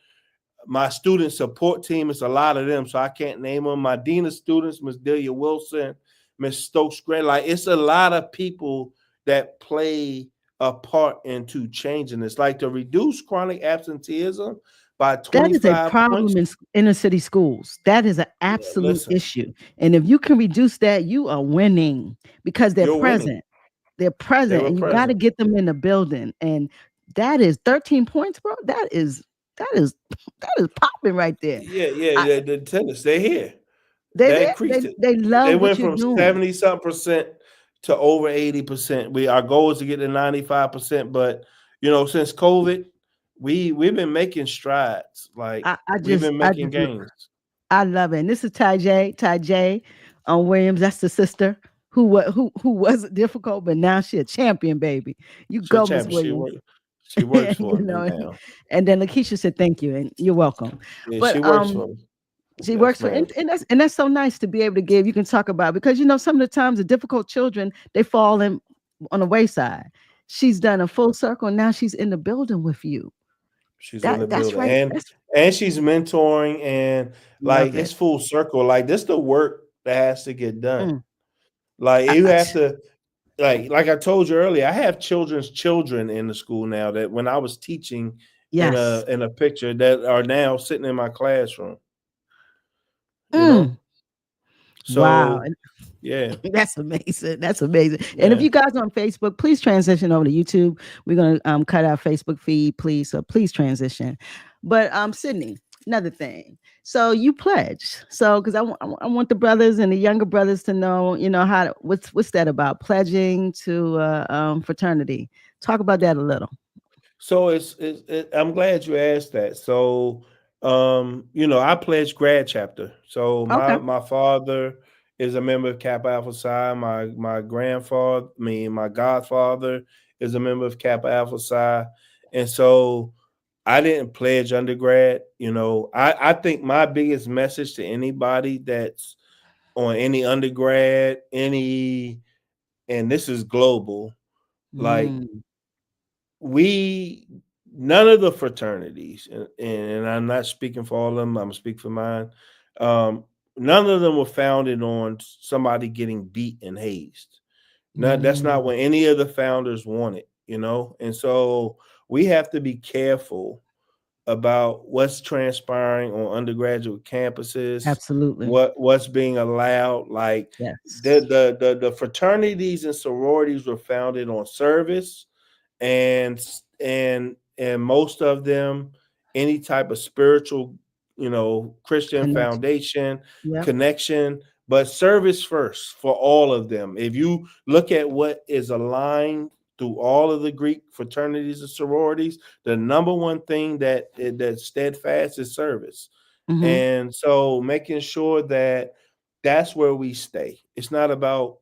My student support team is a lot of them, so I can't name them. My dean of students, Miss Delia Wilson, Miss Stokes Gray. Like it's a lot of people that play a part into changing this. Like to reduce chronic absenteeism by That is a 25 points. problem in inner city schools. That is an Yeah, absolute listen, issue. And if you can reduce that, you are winning because they're you're winning. present. They're They present, were and you got to present. get them in the building. And that is 13 points, bro. That is that is popping right there. Yeah, yeah, I, the tennis, they're here. they That there. increased it. They They love what went you're from doing. 70 something percent to over 80%. Our goal is to get to 95%, but since COVID, we've been making strides. Like I we've just been I making just gains. I love it. And this is Ty J Williams. That's the sister who wasn't difficult, but now she a champion, baby. You She a go, Miss champion. Williams. She works you for me know. now. And then Lakeisha said, "Thank you, and you're welcome." Yeah, she But works for me. she Yes, works for, ma'am. and that's so nice to be able to give. You can talk about because some of the times the difficult children they fall in on the wayside. She's done a full circle, and now she's in the building with you. She's in the That's building, right. That's and she's mentoring, and like love it's it. full circle. Like this, the work that has to get done. Mm. Like I, you I, have to, like I told you earlier, I have children's children in the school now that when I was teaching yes. in a picture that are now sitting in my classroom. You know, Mm. Wow. so yeah, That's amazing. That's amazing. And if yeah. you guys on Facebook, please transition over to YouTube. We're gonna cut our Facebook feed, please. So please transition. But Sydney, another thing. So you pledge. So because I want the brothers and the younger brothers to know, how what's that about pledging to fraternity. Talk about that a little. So I'm glad you asked that. So, I pledged grad chapter. So Okay. my father is a member of Kappa Alpha Psi. My grandfather, my godfather is a member of Kappa Alpha Psi, and so I didn't pledge undergrad. I think my biggest message to anybody that's on any undergrad, and this is global, like Mm, we none of the fraternities, and I'm not speaking for all of them, I'm speaking for mine. um None of them were founded on somebody getting beat and hazed. No, that's not mm, what any of the founders wanted, and so we have to be careful about what's transpiring on undergraduate campuses, absolutely. what's being allowed. Like Yes. the fraternities and sororities were founded on service, and and most of them any type of spiritual, Christian Connection. foundation, Yep. connection, but service first for all of them. If you look at what is aligned through all of the Greek fraternities and sororities, the number one thing that's steadfast is service. Mm-hmm. And so making sure that that's where we stay. It's not about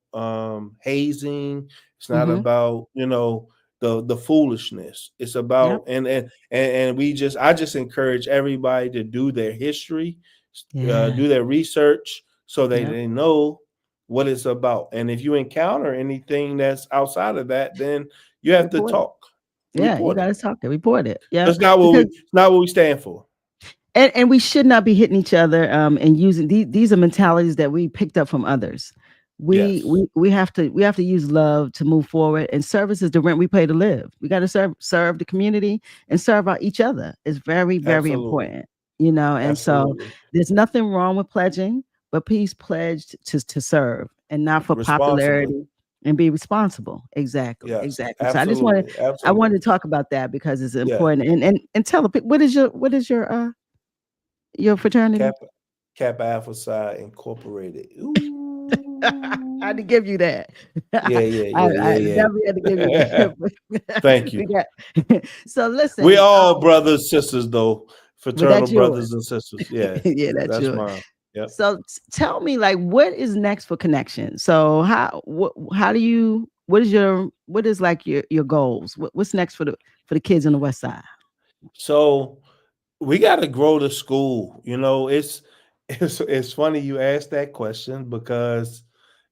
hazing. It's not Mm-hmm. about the foolishness. It's Yep. about and I just encourage everybody to do their history, Yeah. do their research, so Yep. they know what it's about. And if you encounter anything that's outside of that, then you have to Report it. talk, Yeah, you report it. gotta talk it, report it. Yeah. That's not what we. Because It's not what we stand for. and we should not be hitting each other and using these are mentalities that we picked up from others. Yes, We have to use love to move forward, and service is the rent we pay to live. We got to serve the community and serve out each other. It's very, very absolutely, important, and so absolutely. there's nothing wrong with pledging, but please pledge to serve and not for Responsibly. popularity, and be responsible. Exactly, Yes, exactly. So absolutely, I wanted absolutely. to talk about that because it's Yeah. important. And tell the people, what is your fraternity? Kappa Kappa Alpha Psi Incorporated. I had to Ooh. give you that. Yeah, yeah, yeah, I yeah, definitely had to give you yeah. that. Thank you. We got so We listen, all brothers, sisters, though. but Fraternal that's yours. brothers and sisters. Yeah, Yeah, that's that's yours. mine. Yep. So tell me, like, what is next for Connection? So how do you what is like your goals? What's next for the kids on the West Side? So we got to grow the school. It's funny you asked that question because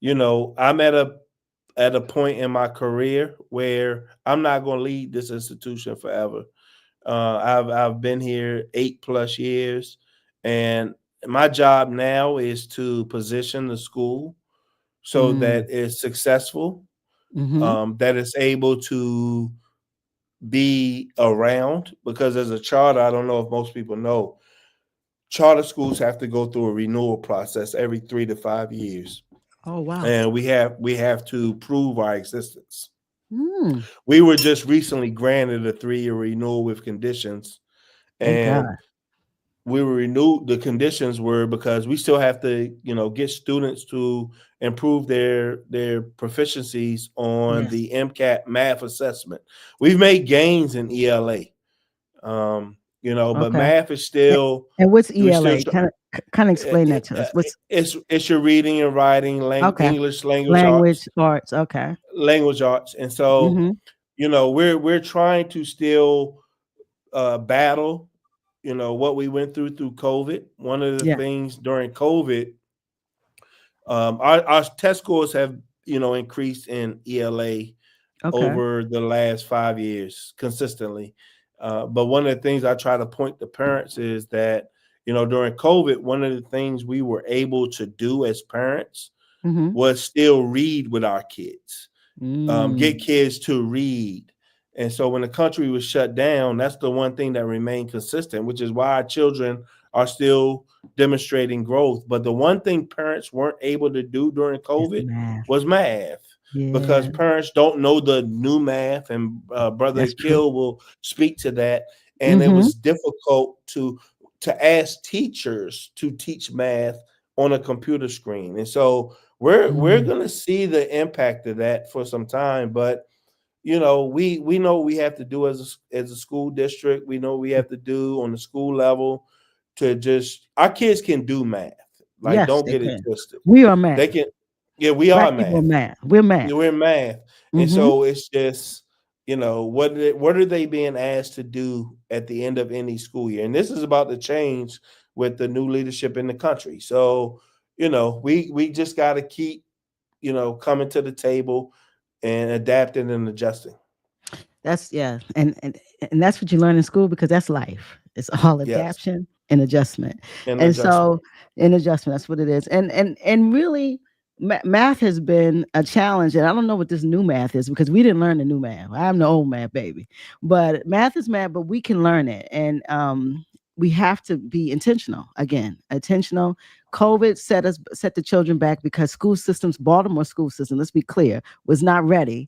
I'm at a point in my career where I'm not going to lead this institution forever. I've been here 8+ years, and my job now is to position the school so Mm, that it's successful, mm-hmm. that it's able to be around, because as a charter, I don't know if most people know, charter schools have to go through a renewal process every 3 to 5 years, Oh, wow. and we have to prove our existence. Mm, We were just recently granted a 3-year renewal with conditions, thank God. and we were renewed. The conditions were because we still have to, get students to improve their proficiencies on Yes. the MCAT math assessment. We've made gains in ELA, but Okay. math is And, still, and what's we still ELA? Kind of explain that to us. What's it's your reading and writing, okay? English language arts, Language arts. Okay. and so Mm-hmm. we're trying to still battle, what we went through COVID. One of the Yeah. things during COVID, our test scores have increased in ELA Okay. over the last 5 years consistently. But one of the things I try to point to parents is that during COVID, one of the things we were able to do as parents Mm-hmm. was still read with our kids, get Mm, kids to read. And so when the country was shut down, that's the one thing that remained consistent, which is why our children are still demonstrating growth. But the one thing parents weren't able to do during it's COVID math. was math, because Yeah, parents don't know the new math. And Brother that's true. Akil will speak to that. And it Mm-hmm. was difficult to ask teachers to teach math on a computer screen. And so we're Mm, going to see the impact of that for some time. But we know we have to do as a school district. We know we have to do on the school level to just, our kids can do math. Like, yes, don't they get it can. twisted. We are They math. can. Yeah, we are Black people are math. math. We're math. We're math. And Mm-hmm. so it's just, what are they being asked to do at the end of any school year? And this is about to change with the new leadership in the country. So we just got to keep coming to the table and adapting and adjusting. That's yeah, and that's what you learn in school because that's life. It's all Yes, adaptation and adjustment, and and adjustment. so in adjustment, that's what it is. And really, math has been a challenge, and I don't know what this new math is because we didn't learn the new math. I'm the old math baby, but math is math, but we can learn it, and we have to be intentional again. Intentional. COVID set the children back because school systems, Baltimore school system, let's be clear, was not ready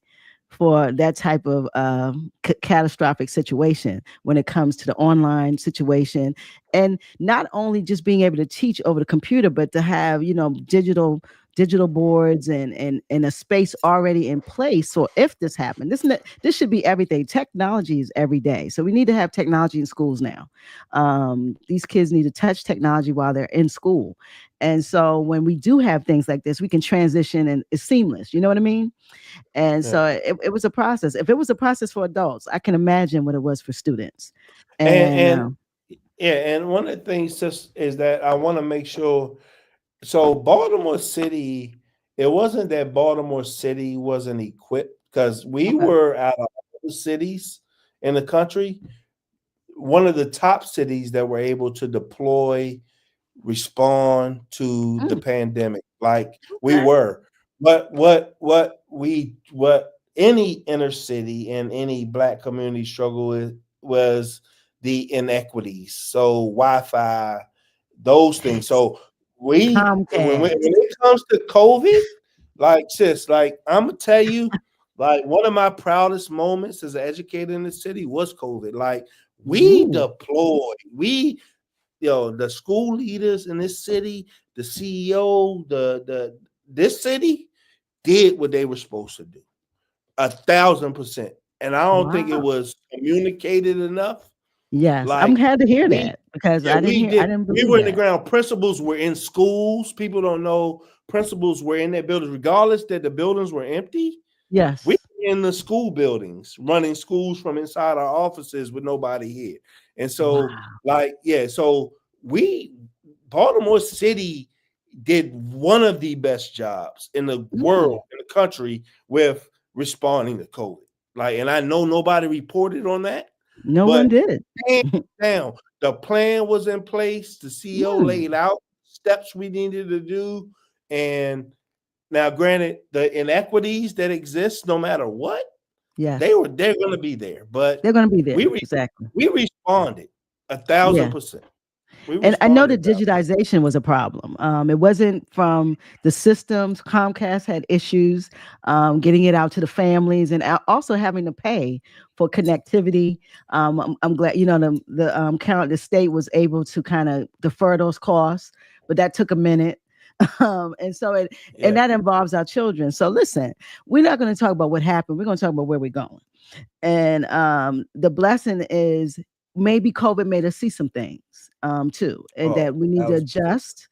for that type of catastrophic situation when it comes to the online situation, and not only just being able to teach over the computer but to have digital boards and a space already in place. So if this happened, this should be everything. Technology is every day, so we need to have technology in schools now. These kids need to touch technology while they're in school, and so when we do have things like this, we can transition and it's seamless, you know what I mean? And Yeah. so it was a process. If it was a process for adults, I can imagine what it was for students. And And and yeah, and one of the things just is that I want to make sure. So Baltimore City, it wasn't that Baltimore City wasn't equipped, because we okay. were out of all the cities in the country, one of the top cities that were able to deploy, respond to the Mm, pandemic. Like we okay. were. What any inner city and any Black community struggle with was the inequities. So Wi-Fi, those things. So when Comcast. it comes to COVID, like sis, like I'm gonna tell you, like one of my proudest moments as an educator in the city was COVID. Like we Ooh. deployed, the school leaders in this city, the CEO, the this city did what they were supposed to do, 1,000%. And I don't think it Wow. was communicated enough. Yes, I'm Like glad to hear we, that because yeah, we I did. didn't We believe were in the that. ground. Principals were in schools. People don't know principals were in their buildings, regardless that the buildings were empty. We Yes. were in the school buildings, running schools from inside our offices with nobody here. And so, Wow. so we, Baltimore City did one of the best jobs in the Mm, world, in the country, with responding to COVID. Like, and I know nobody reported on that, no one but did. hands down, the plan was in place. The CEO Mm, laid out steps we needed to do. And now, granted, the inequities that exist, no matter what, Yes. they're going to be there, but They're gonna be there. we re- Exactly. we responded Yeah. 1,000%. We And I know responded that 1,000%. digitization was a problem. It wasn't from the systems. Comcast had issues getting it out to the families, and also having to pay for connectivity. I'm glad the state was able to kind of defer those costs, but that took a minute. And so and Yeah, that involves our children. So listen, we're not going to talk about what happened. We're going to talk about where we're going. And the blessing is maybe COVID made us see some things too, and oh, that we need to 1,000%. adjust.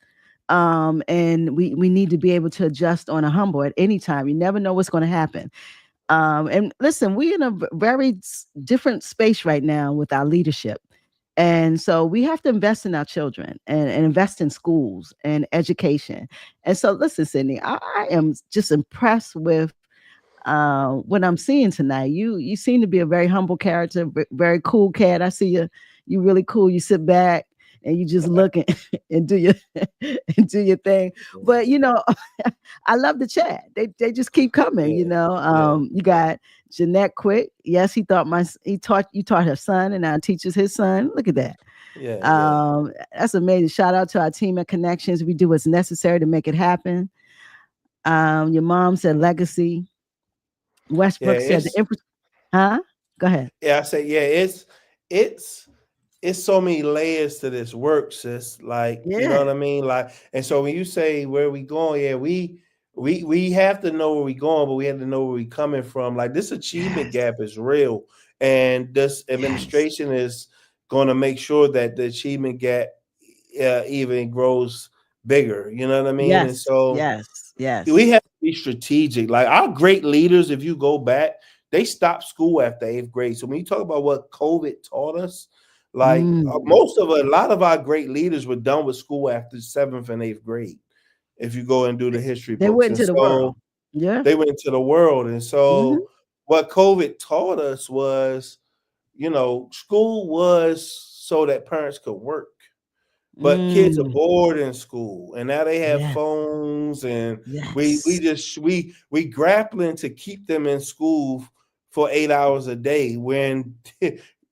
And we need to be able to adjust on a humble at any time. You never know what's going to happen. And listen, we're in a very different space right now with our leadership. And so we have to invest in our children and invest in schools and education. And so listen, Sidney, I am just impressed with what I'm seeing tonight. You seem to be a very humble character, very cool cat. I see you really cool. You sit back and you just look and do your and do your thing. But I love the chat. They just keep coming. Yeah, yeah, You got Jeanette Quick. Yes, he taught her son, and now teaches his son. Look at that. yeah, yeah, That's amazing. Shout out to our team at ConneXions. We do what's necessary to make it happen. Your mom said legacy. yeah. Westbrook said the huh? Go ahead. Yeah. I say, yeah. It's it's so many layers to this work, sis. Like, you know Yeah. what I mean? Like, and so when you say where we going, yeah, we have to know where we going, but we have to know where we coming from. Like, this achievement Yes. gap is real, and this Yes. administration is going to make sure that the achievement gap even grows bigger. You know what I mean? And Yes. so Yes. Yes. we have to be strategic. Like, our great leaders, if you go back, they stopped school after eighth grade. So when you talk about what COVID taught us, like Mm. a lot of our great leaders were done with school after seventh and eighth grade. If you go and do the history They books, went and into the world. so Yeah. they went into the world, and Hmm. so what COVID taught us was, school was so that parents could work, but kids are Mm. bored in school, and now they have Yes. phones, and we Yes. just we grappling to keep them in school for 8 hours a day, when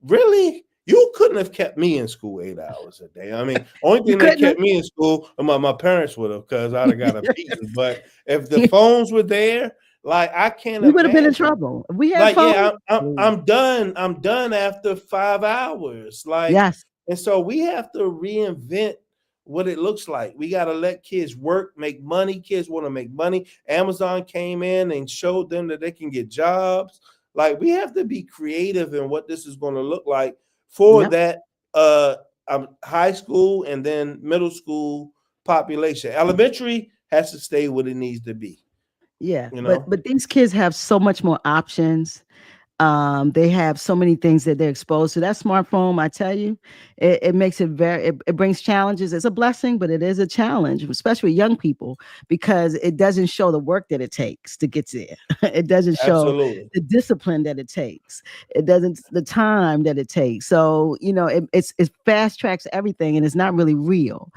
really you couldn't have kept me in school 8 hours a day. I mean, only You thing that couldn't have. kept me in school, my parents would have, because I'd have got a beating. But if the phones were there, like, I can't We would have been in imagine. trouble. If we had Like, phones. yeah, I'm Ooh. I'm done. I'm done after 5 hours. Like, Yes. and so we have to reinvent what it looks like. We got to let kids work, make money. Kids want to make money. Amazon came in and showed them that they can get jobs. Like, we have to be creative in what this is going to look like for Yep. that high school and then middle school population. Elementary has to stay what it needs to be. Yeah. You But know, but these kids have so much more options. They have so many things that they're exposed to. That smartphone, I tell you, it makes it it brings challenges. It's a blessing, but it is a challenge, especially with young people, because it doesn't show the work that it takes to get there. It doesn't show absolutely. the discipline that it takes. It doesn't the time that it takes. So it fast tracks everything, and it's not really real.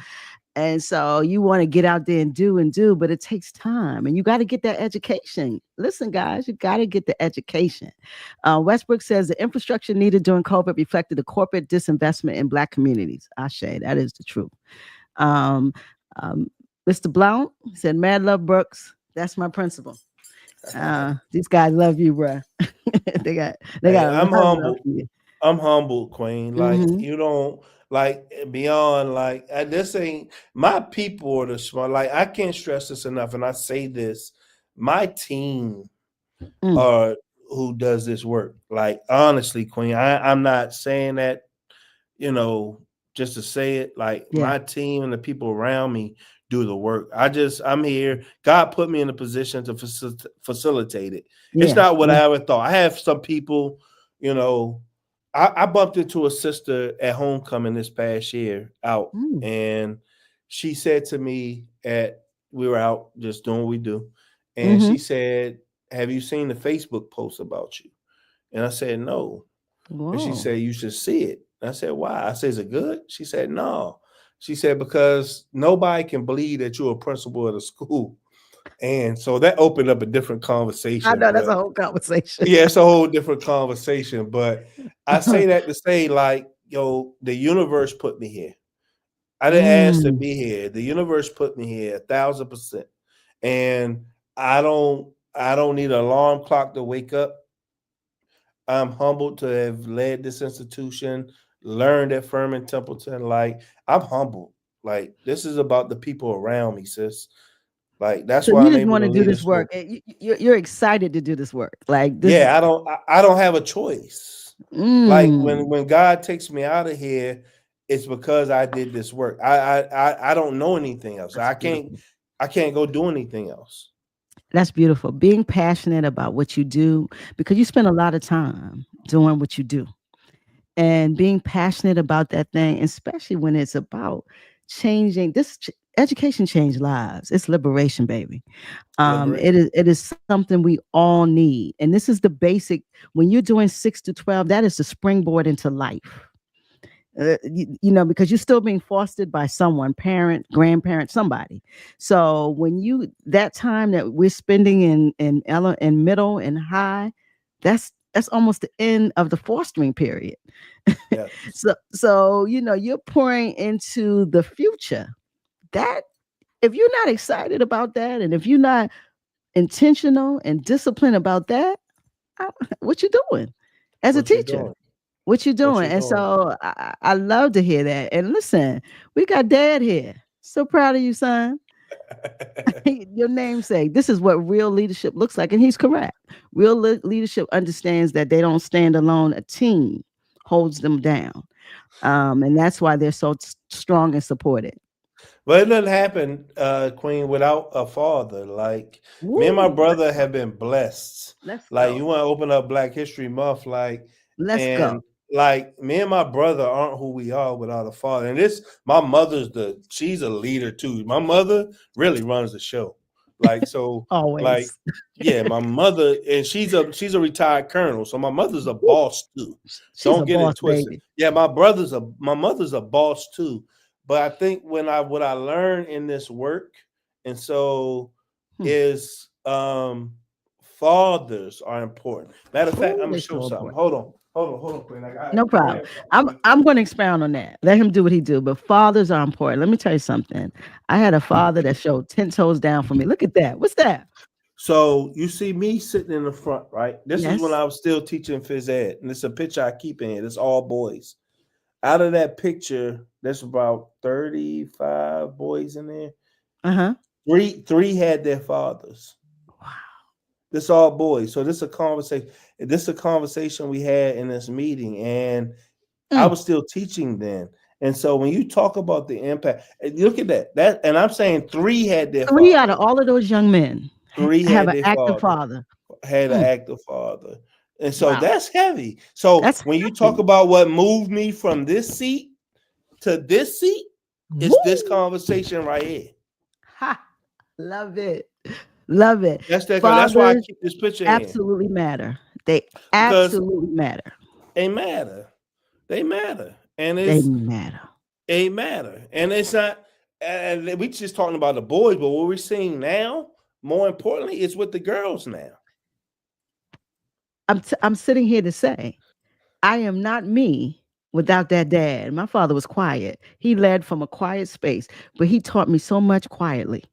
And so you want to get out there and do, but it takes time, and you got to get that education. Listen, guys, you got to get the education. Westbrook says the infrastructure needed during COVID reflected the corporate disinvestment in Black communities. Ashe, that is the truth. Um, um, Mr. Blount said, "Mad love Brooks. That's my principal. These guys love you, bruh. they Hey, got a lot I'm of love humble. for you." I'm humble, Queen. Like, Hmm. you don't, like, beyond, like, this ain't my people are the smart. Like, I can't stress this enough, and I say this. My team Mm, are who does this work. Like, honestly, Queen, I'm not saying that, you know, just to say it. Like, yeah. my team and the people around me do the work. I'm here. God put me in a position to facilitate it. It's Yeah. not what Yeah. I ever thought. I have some people, you know, I bumped into a sister at homecoming this past year out, Mm, and she said to me we were out just doing what we do, and mm-hmm. she said, "Have you seen the Facebook post about you?" And I said, "No." And she Whoa. said, "You should see it." And I said, "Why?" I said, "Is it good?" She said, "No." She said, "Because nobody can believe that you're a principal at a school." And so that opened up a different I conversation. know that's But a whole conversation. yeah, it's a whole different conversation. But I say that to say, like, yo, the universe put me here. I didn't ask to Mm. be here. The universe put me here 1,000%. And I don't need an alarm clock to wake up. I'm humbled to have led this institution, learned at Furman Templeton. Like, I'm humbled. Like, this is about the people around me, sis. Like, that's So why you I'm just able want to to do lead a this school. work. You're excited to do this work. Like this is Yeah, I don't have a choice. Like mm, when God takes me out of here, it's because I did this work. I don't know anything else. that's I can't beautiful. I can't go do anything else. That's beautiful. Being passionate about what you do because you spend a lot of time doing what you do and being passionate about that thing, especially when it's about changing education change lives. It's liberation, baby. Liberation. It is something we all need. And this is the basic when you're doing 6 to 12, that is the springboard into life. Because you're still being fostered by someone, parent, grandparent, somebody. So when you that time that we're spending in middle and high, that's almost the end of the fostering period. Yes. So you're pouring into the future. That if you're not excited about that, and if you're not intentional and disciplined about that, what you doing as a What you teacher? doing? What you What doing? you And doing? so I love to hear that. And listen, we got Dad here. So proud of you, son. Your namesake. This is what real leadership looks like, and he's correct. Real leadership understands that they don't stand alone. A team holds them down, and that's why they're so strong and supported. But it doesn't happen, Queen, without a father. Like me and my Woo! Let's brother go. have been blessed. Let's Like you go. want to open up Black History Month, like Let's go. and like me and my brother aren't who we are without a father. And my mother's she's a leader too. My mother really runs the show. Like so, like Always. yeah, my mother and she's a retired colonel, so my mother's a Woo. boss too. She's Don't a get boss, it twisted. baby. Yeah, my mother's a boss too. But I think what I learned in this work, and so Hmm. is fathers are important. Matter of fact, I'm Ooh, gonna they're show so something. important. Hold on, Queen. No I problem. have something to let you I'm know. going to expound on that. Let him do what he do. But fathers are important. Let me tell you something. I had a father that showed 10 toes down for me. Look at that. What's that? So you see me sitting in the front, right? This is when Yes. I was still teaching phys ed, and it's a picture I keep in here. It's all boys. Out of that picture, there's about 35 boys in there. Uh huh. Three had their fathers. Wow. This all boys. So this is a conversation. This is a conversation we had in this meeting, and I Mm. was still teaching then. And so when you talk about the impact, and look at that. And I'm saying three had their 3 out father. of all of those young men Three have had an their active father. father. Had an Mm. active father. And so Wow. that's heavy. So That's when you talk heavy. about what moved me from this seat to this seat, it's this Woo. conversation right here. Ha. Love it. Love it. That's why I Fathers keep this picture in. absolutely matter. They Because absolutely matter. they matter. They matter. And They matter. they matter. And it's not and we just talking about the boys, but what we're seeing now, more importantly, is with the girls now. I'm sitting here to say I am not me without that dad. My father was quiet. He led from a quiet space, but he taught me so much quietly.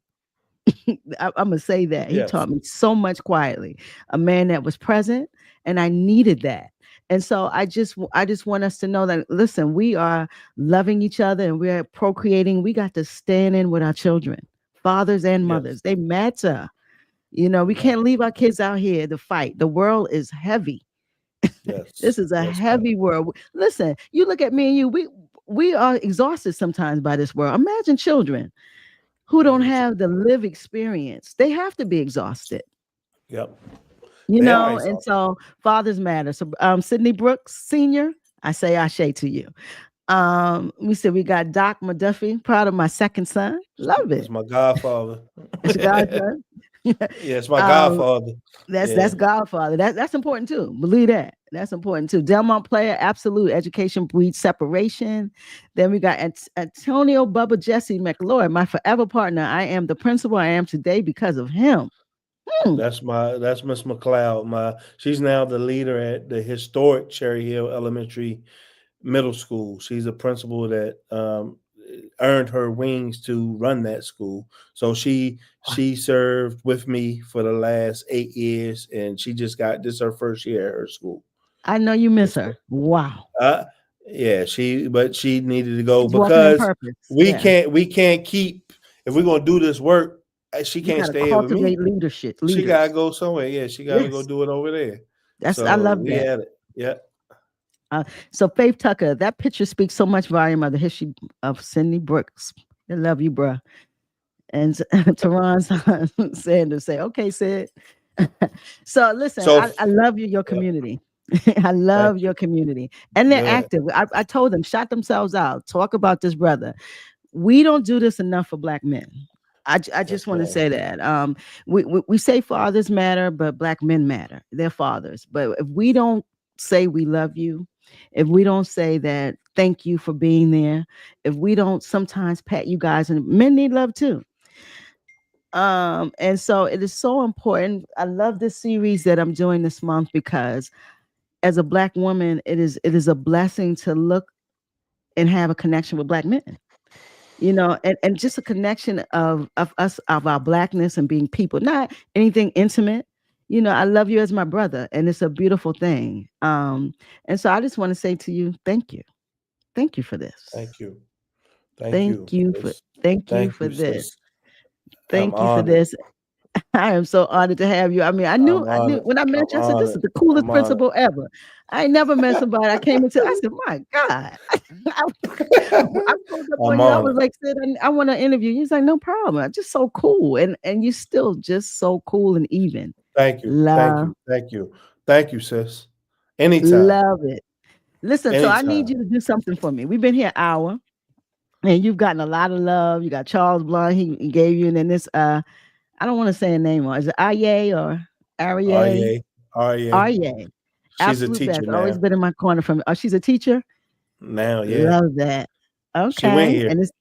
I'm gonna say that he Yes. taught me so much quietly. A man that was present, and I needed that. And so I just want us to know that listen, we are loving each other and we are procreating. We got to stand in with our children, fathers and Yes. mothers. They matter. They We can't matter. leave our kids out here to fight. The world is heavy. This Yes. is a Yes, ma'am. heavy world. Listen, you look at me and you, we are exhausted sometimes by this world. Imagine children who don't Mhm. have the live experience. They have to be exhausted, Yep. They are and exhausted. so fathers matter. So Sidney Brooks Sr., I say Ashe to you. We said we got Doc McDuffie, proud of my second son. Love That's it. my godfather. It's your godson. Yeah, it's my um, godfather. that's Yeah. Godfather. That's important too. Believe that. That's important too. Delmont player, absolute education breeds separation. Then we got Antonio Bubba Jesse McLaurin, my forever partner. I am the principal I am today because of him. That's Miss McLeod. She's now the leader at the historic Cherry Hill Elementary Middle School. She's a principal that earned her wings to run that school. So she served with me for the last 8 years, and she just got this her first year at her school. I know you miss So, her. Wow. yeah, but she needed to go She's walking in because purpose. we Yeah. can't keep, if we're gonna do this work, she You can't gotta stay here with me. cultivate leadership, She gotta leaders. go somewhere. Yeah, she gotta go Yes. do it over there. I So love we that. had it. Yeah. So Faith Tucker, that picture speaks so much volume of the history of Sidney Brooks. I love you, bruh. And Teron Sanders say, okay, Sid. So listen, So I love you, your yeah, community. I thank love you. your community. And they're Good. active. I told them, shout themselves out. Talk about this brother. We don't do this enough for Black men. I Yes, just want to ma'am. say that. We say fathers matter, but Black men matter. They're fathers. But if we don't say we love you, if we don't say that thank you for being there, if we don't sometimes pat you guys, and men need love too. And so it is so important. I love this series that I'm doing this month because as a Black woman, it is a blessing to look and have a connection with Black men. And just a connection of us, of our Blackness and being people, not anything intimate. I love you as my brother, and it's a beautiful thing. And so I just want to say to you, thank you for this. Thank you. Thank Thank you. you for thank you Thank for you, this. sis. I'm Thank you for honored. this. I am so honored to have you. I mean, I'm I knew honored. when I I'm met you, I said, this honored. is the coolest I'm honored. principal ever. I ain't never met somebody I came into. I said, my God. I pulled up on I'm you. I was honored. like, Sid, I want to interview you. He's like, no problem. I'm just so cool. And you still just so cool and even. Thank you. Thank Love, you. Thank you. Thank you, sis. Anytime. love it. Listen, so I need Anytime. you to do something for me. We've been here an hour and you've gotten a lot of love. You got Charles Blunt, he gave you, and then this I don't want to say a name on. Is it Aye or Arie? REA. REA. Aye. She's a Absolute teacher best. Always now. been in my corner from. Oh, she's a teacher. Now, yeah. Love that. She went Okay. here. And it's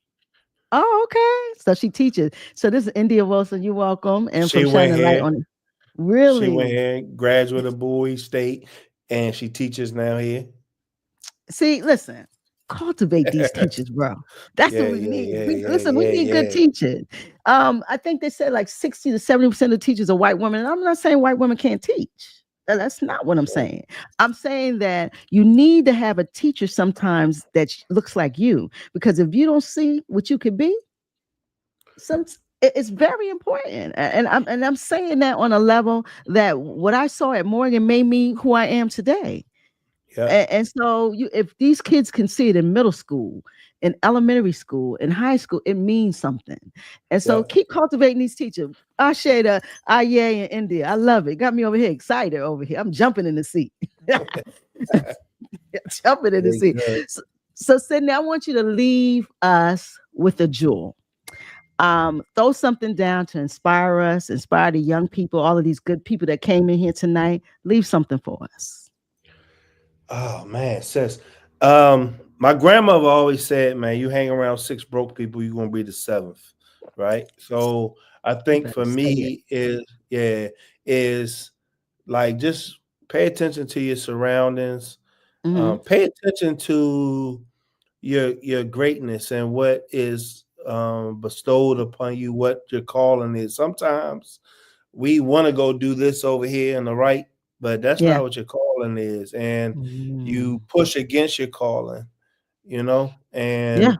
okay. So she teaches. So this is India Wilson. You're welcome. And She from went Shining Light here. on it. She went Really? here, graduate of Bowie State, and she teaches now here. See, listen. Cultivate these teachers, bro. That's what Yeah, we yeah, need. yeah, yeah, Listen, we yeah, need good yeah. teachers. I think they said like 60 to 70% of teachers are white women. And I'm not saying white women can't teach. That's not what I'm Yeah. saying. I'm saying that you need to have a teacher sometimes that looks like you, because if you don't see what you could be, it's very important. And I'm saying that on a level that what I saw at Morgan made me who I am today. Yeah. And so if these kids can see it in middle school, in elementary school, in high school, it means something. And so Yeah. keep cultivating these teachers. Ashada, Aye in India. I love it. Got me over here excited over here. I'm jumping in the seat. Jumping in the Very seat. good. So Sidney, I want you to leave us with a jewel. Throw something down to inspire us, inspire the young people, all of these good people that came in here tonight. Leave something for us. Oh man, sis. My grandmother always said, man, you hang around 6 broke people, you're gonna be the 7th, right? So I You think better for say it. me is like just pay attention to your surroundings. Mm-hmm. Pay attention to your greatness and what is bestowed upon you, what your calling is. Sometimes we want to go do this over here on the right, but that's Yeah. not what your calling is. And you Mm. push against your calling, Yeah. and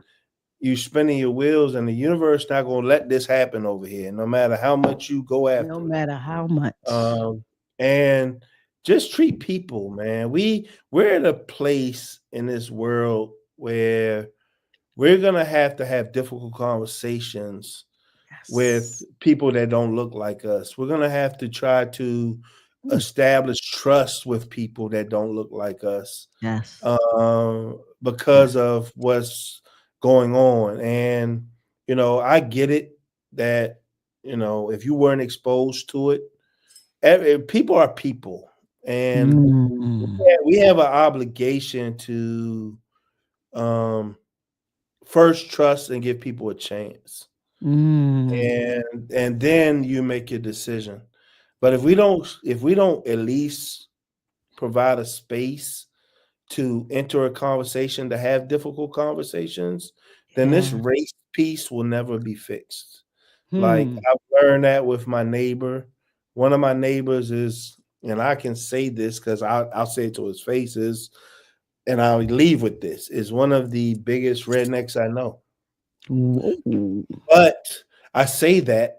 you spinning your wheels, and the universe not gonna let this happen over here, no matter how much you go No after it. matter how much. And just treat people, man. We're at a place in this world where we're gonna have to have difficult conversations with Yes. people that don't look like us. We're gonna have to try to Mm. establish trust with people that don't look like us, Yes. because Yes. of what's going on. And I get it that if you weren't exposed to it, people are people, And Mm, we have an obligation to um, first trust and give people a chance, mm, and then you make your decision. But if we don't at least provide a space to enter a conversation, to have difficult conversations, then this yeah. race piece will never be fixed. Like Hmm. I've learned that with my neighbor. One of my neighbors is, and I can say this because I'll say it to his face, is, and I'll leave with this, is one of the biggest rednecks I know. Whoa. But I say that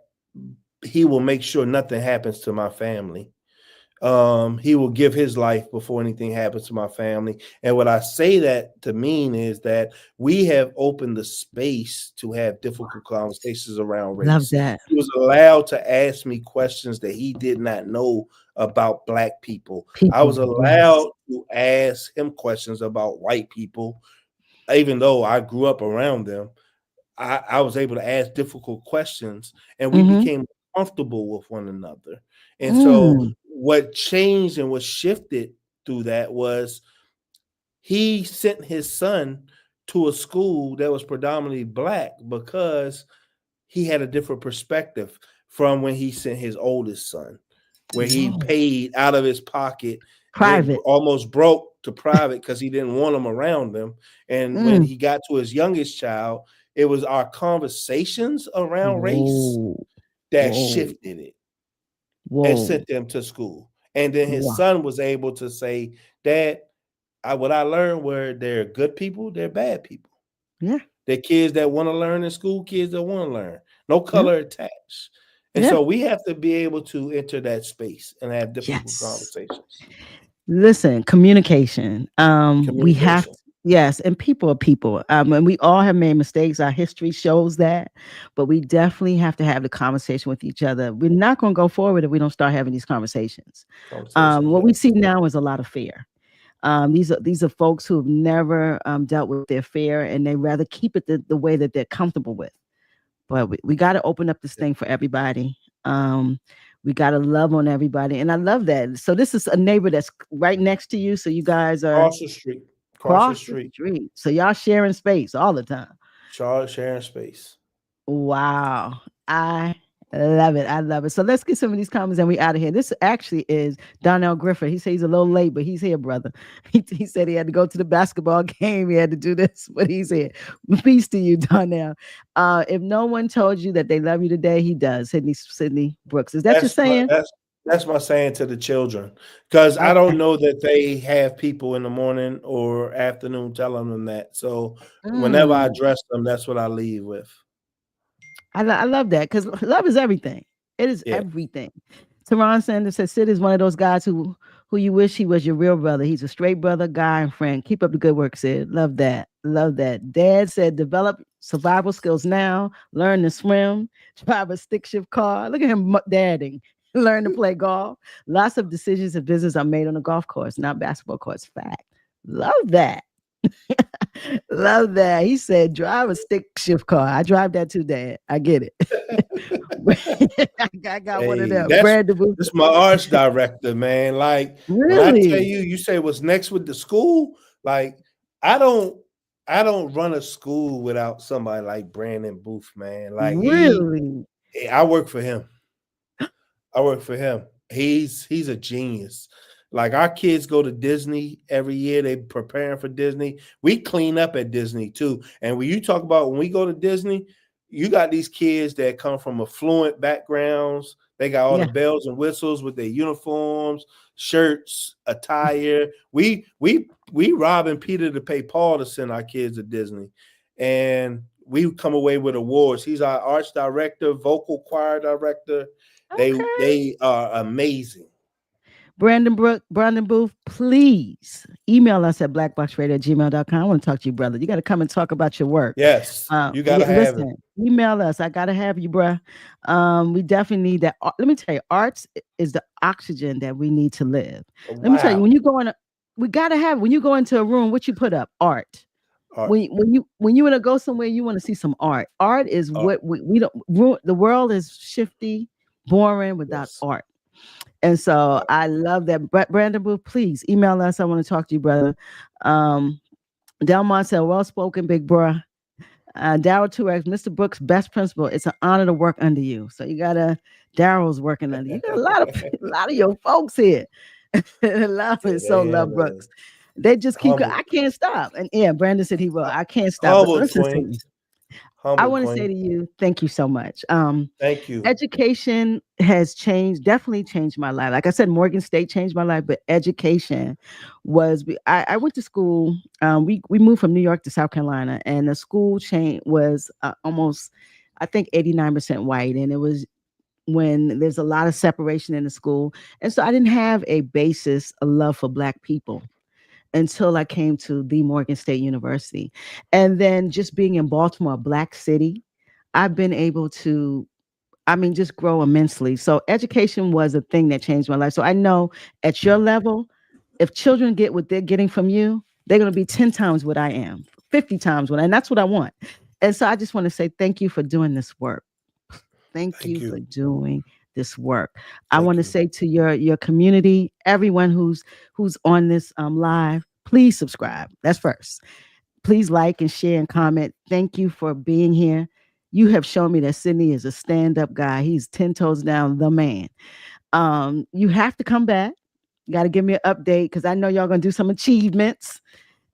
he will make sure nothing happens to my family. He will give his life before anything happens to my family. And what I say that to mean is that we have opened the space to have difficult conversations around Love race. that. He was allowed to ask me questions that he did not know about Black people. I was People, yes. allowed to ask him questions about white people, even though I grew up around them. I was able to ask difficult questions, and we Mm-hmm. became comfortable with one another. And so Mm. what changed and what shifted through that was he sent his son to a school that was predominantly Black because he had a different perspective from when he sent his oldest son, where he Whoa. paid out of his pocket, went Private. almost broke to private because he didn't want them around him. And when Mm. he got to his youngest child, it was our conversations around race Whoa. that Whoa. shifted it and Whoa. sent them to school. And then his Wow. son was able to say, Dad, what I learned were they're good people, they're bad people. Yeah. They're kids that want to learn in school, kids that want to learn. No Yeah. color attached. And Yeah. so we have to be able to enter that space and have difficult Yes. conversations. Listen, communication. We have Communication. yes, and people are people. And we all have made mistakes. Our history shows that, but we definitely have to have the conversation with each other. We're not going to go forward if we don't start having these conversations. Conversations, What we yes. see now is a lot of fear. These are folks who have never dealt with their fear, and they rather keep it the way that they're comfortable with. But we got to open up this thing for everybody. We got to love on everybody, and I love that. So this is a neighbor that's right next to you. So you guys are Cross the street. Cross the across the street. street. So y'all sharing space all the time. Charlotte sharing space. Wow. I love it. I love it. So let's get some of these comments and we out of here. This actually is Donnell Griffith. He says he's a little late, but he's here, brother. He said he had to go to the basketball game. He had to do this, but he's here. Peace to you, Donnell. If no one told you that they love you today, he does. Sydney Brooks. Is that your That's my saying? that's my saying to the children, because I don't Okay. know that they have people in the morning or afternoon telling them that. So whenever I Mm. address them, that's what I leave with. I love that because love is everything. It is Yeah, everything. Teron Sanders says Sid is one of those guys who you wish he was your real brother. He's a straight brother, guy, and friend. Keep up the good work, Sid. Love that. Love that. Dad said develop survival skills now. Learn to swim. Drive a stick shift car. Look at him dadding. Learn to play golf. Lots of decisions and business are made on a golf course, not basketball courts. Fact. Love that. Love that. He said, drive a stick shift car. I drive that too, Dad. I get it. I got one of hey, them. that's Brandon Booth. this my arts director, man. Like when I tell Really? you, you say what's next with the school. Like I don't, I don't run a school without somebody like Brandon Booth, man. Like Really? I work for him. I work for him. He's a genius. Like our kids go to Disney every year. They preparing for Disney. We clean up at Disney too. And when you talk about when we go to Disney, you got these kids that come from affluent backgrounds. They got all the Yeah. bells and whistles with their uniforms, shirts, attire. We robbing Peter to pay Paul to send our kids to Disney. And we come away with awards. He's our arts director, vocal choir director. They Okay. they are amazing. Brandon Booth, please email us at blackboxradio@gmail.com. I want to talk to you, brother. You got to come and talk about your work. Yes, you Yeah, gotta have him. listen, email us. I gotta have you, bruh. We definitely need that. Let me tell you, arts is the oxygen that we need to live. Let me tell you, Wow. when you go in, we gotta have. When you go into a room, what you put up, art. Art, When you want to go somewhere, you want to see some art. Art is art. what we don't. The world is shifty, boring without Yes. art. And so I love that. Brandon Booth, please email us. I want to talk to you, brother. Um, Delmont said, well spoken, big bro. Daryl 2X, Mr. Brooks, best principal. It's an honor to work under you. So you got Daryl's working under you. You got a lot of a lot of your folks here. Love it. So Yeah, love man. Brooks. They just keep. Humble, I can't stop. And yeah, Brandon said he will. I can't stop. But humble listen, queen, Sidney, I humble want to say queen. to you, thank you so much. Thank you. Education has changed, definitely changed my life. Like I said, Morgan State changed my life, but education was. I went to school. We moved from New York to South Carolina, and the school chain was almost, I think, 89% white, and it was when there's a lot of separation in the school, and so I didn't have a basis, a love for Black people until I came to the Morgan State University, and then just being in Baltimore, a Black city, I've been able to, I mean, just grow immensely. So education was a thing that changed my life. So I know at your level, if children get what they're getting from you, they're going to be 10 times what I am, 50 times and that's what I want. And so I just want to say thank you for doing this work. Thank Thank you for you. doing this work. I Thank want to you. say to your community, everyone who's on this live, please subscribe. That's first. Please like and share and comment. Thank you for being here. You have shown me that Sidney is a stand-up guy. He's 10 toes down, the man. You have to come back. You got to give me an update because I know y'all gonna do some achievements.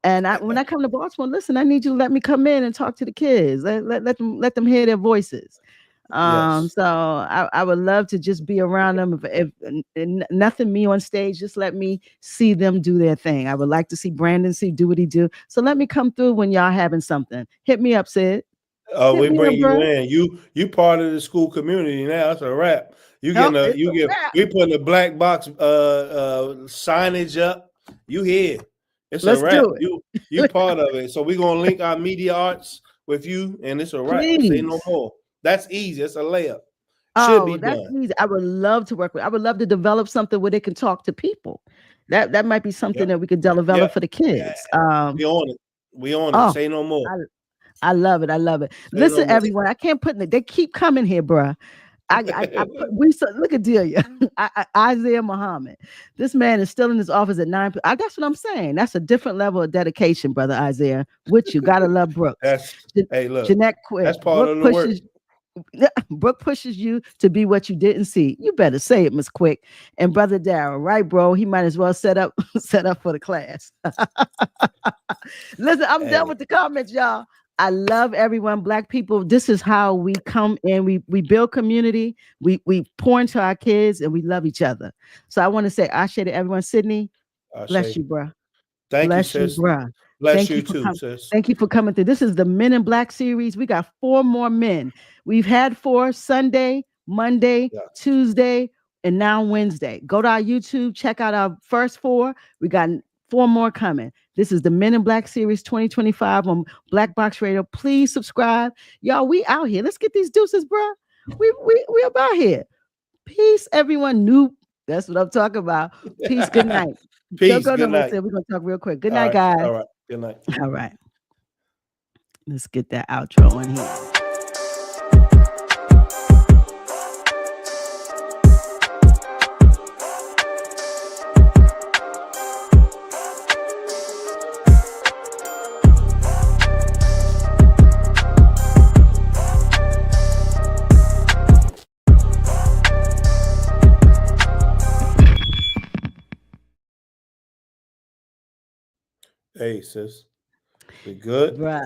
And when I come to Baltimore, listen, I need you to let me come in and talk to the kids. Let them hear their voices. Yes. So I would love to just be around them. If nothing me on stage, just let me see them do their thing. I would like to see Brandon do what he do. So let me come through when y'all having something. Hit me up, Sid. Oh, Hit we me up, bring you bro. in. You part of the school community now. That's a wrap. You No, getting a it's you a get wrap. we putting the Blackbox signage up. You here. It's a Let's wrap. do You it. part of it. So we're gonna link our media arts with you, and it's a wrap. Say no Please. more. That's easy. It's a layup. Should Oh, be that's done. easy. I would love to work with. I would love to develop something where they can talk to people. That might be something Yep. that we could develop Yep. for the Yeah. kids. We on it. We on it. Oh, Say no more. I I love it. I love it. Say no Listen, more. everyone. I can't put in it. They keep coming here, bruh. I put, we so look at Delia, Isaiah Muhammad. This man is still in his office at 9 p.m. That's what I'm saying. That's a different level of dedication, brother Isaiah. Which you gotta love Brooks. That's hey, look. Jeanette quit. That's part of the work. Brooke pushes you to be what you didn't see. You better say it, Miss Quick. And brother Darryl, right, bro? He might as well set up set up for the class. Listen, I'm done Hey, with the comments, y'all. I love everyone. Black people, this is how we come in. We build community. We pour into our kids, and we love each other. So I want to say, Ashe to everyone. Sidney, I bless say you, bruh. thank you, Bless you, sis. bruh. Bless Thank you you for too, coming. sis. Thank you for coming through. This is the Men in Black series. We got 4 more men. We've had 4 Sunday, Monday, Yeah. Tuesday, and now Wednesday. Go to our YouTube, check out our first 4. We got 4 more coming. This is the Men in Black series 2025 on Blackbox Radio. Please subscribe. Y'all, we out here. Let's get these deuces, bro. We about here. Peace, everyone. Noob. That's what I'm talking about. Peace. Good night. Don't Peace. go Good nowhere. night. We're gonna talk real quick. Good All night, right. guys. All right. Good night. All right. Let's get that outro in here. Hey, sis. We good? Bruh.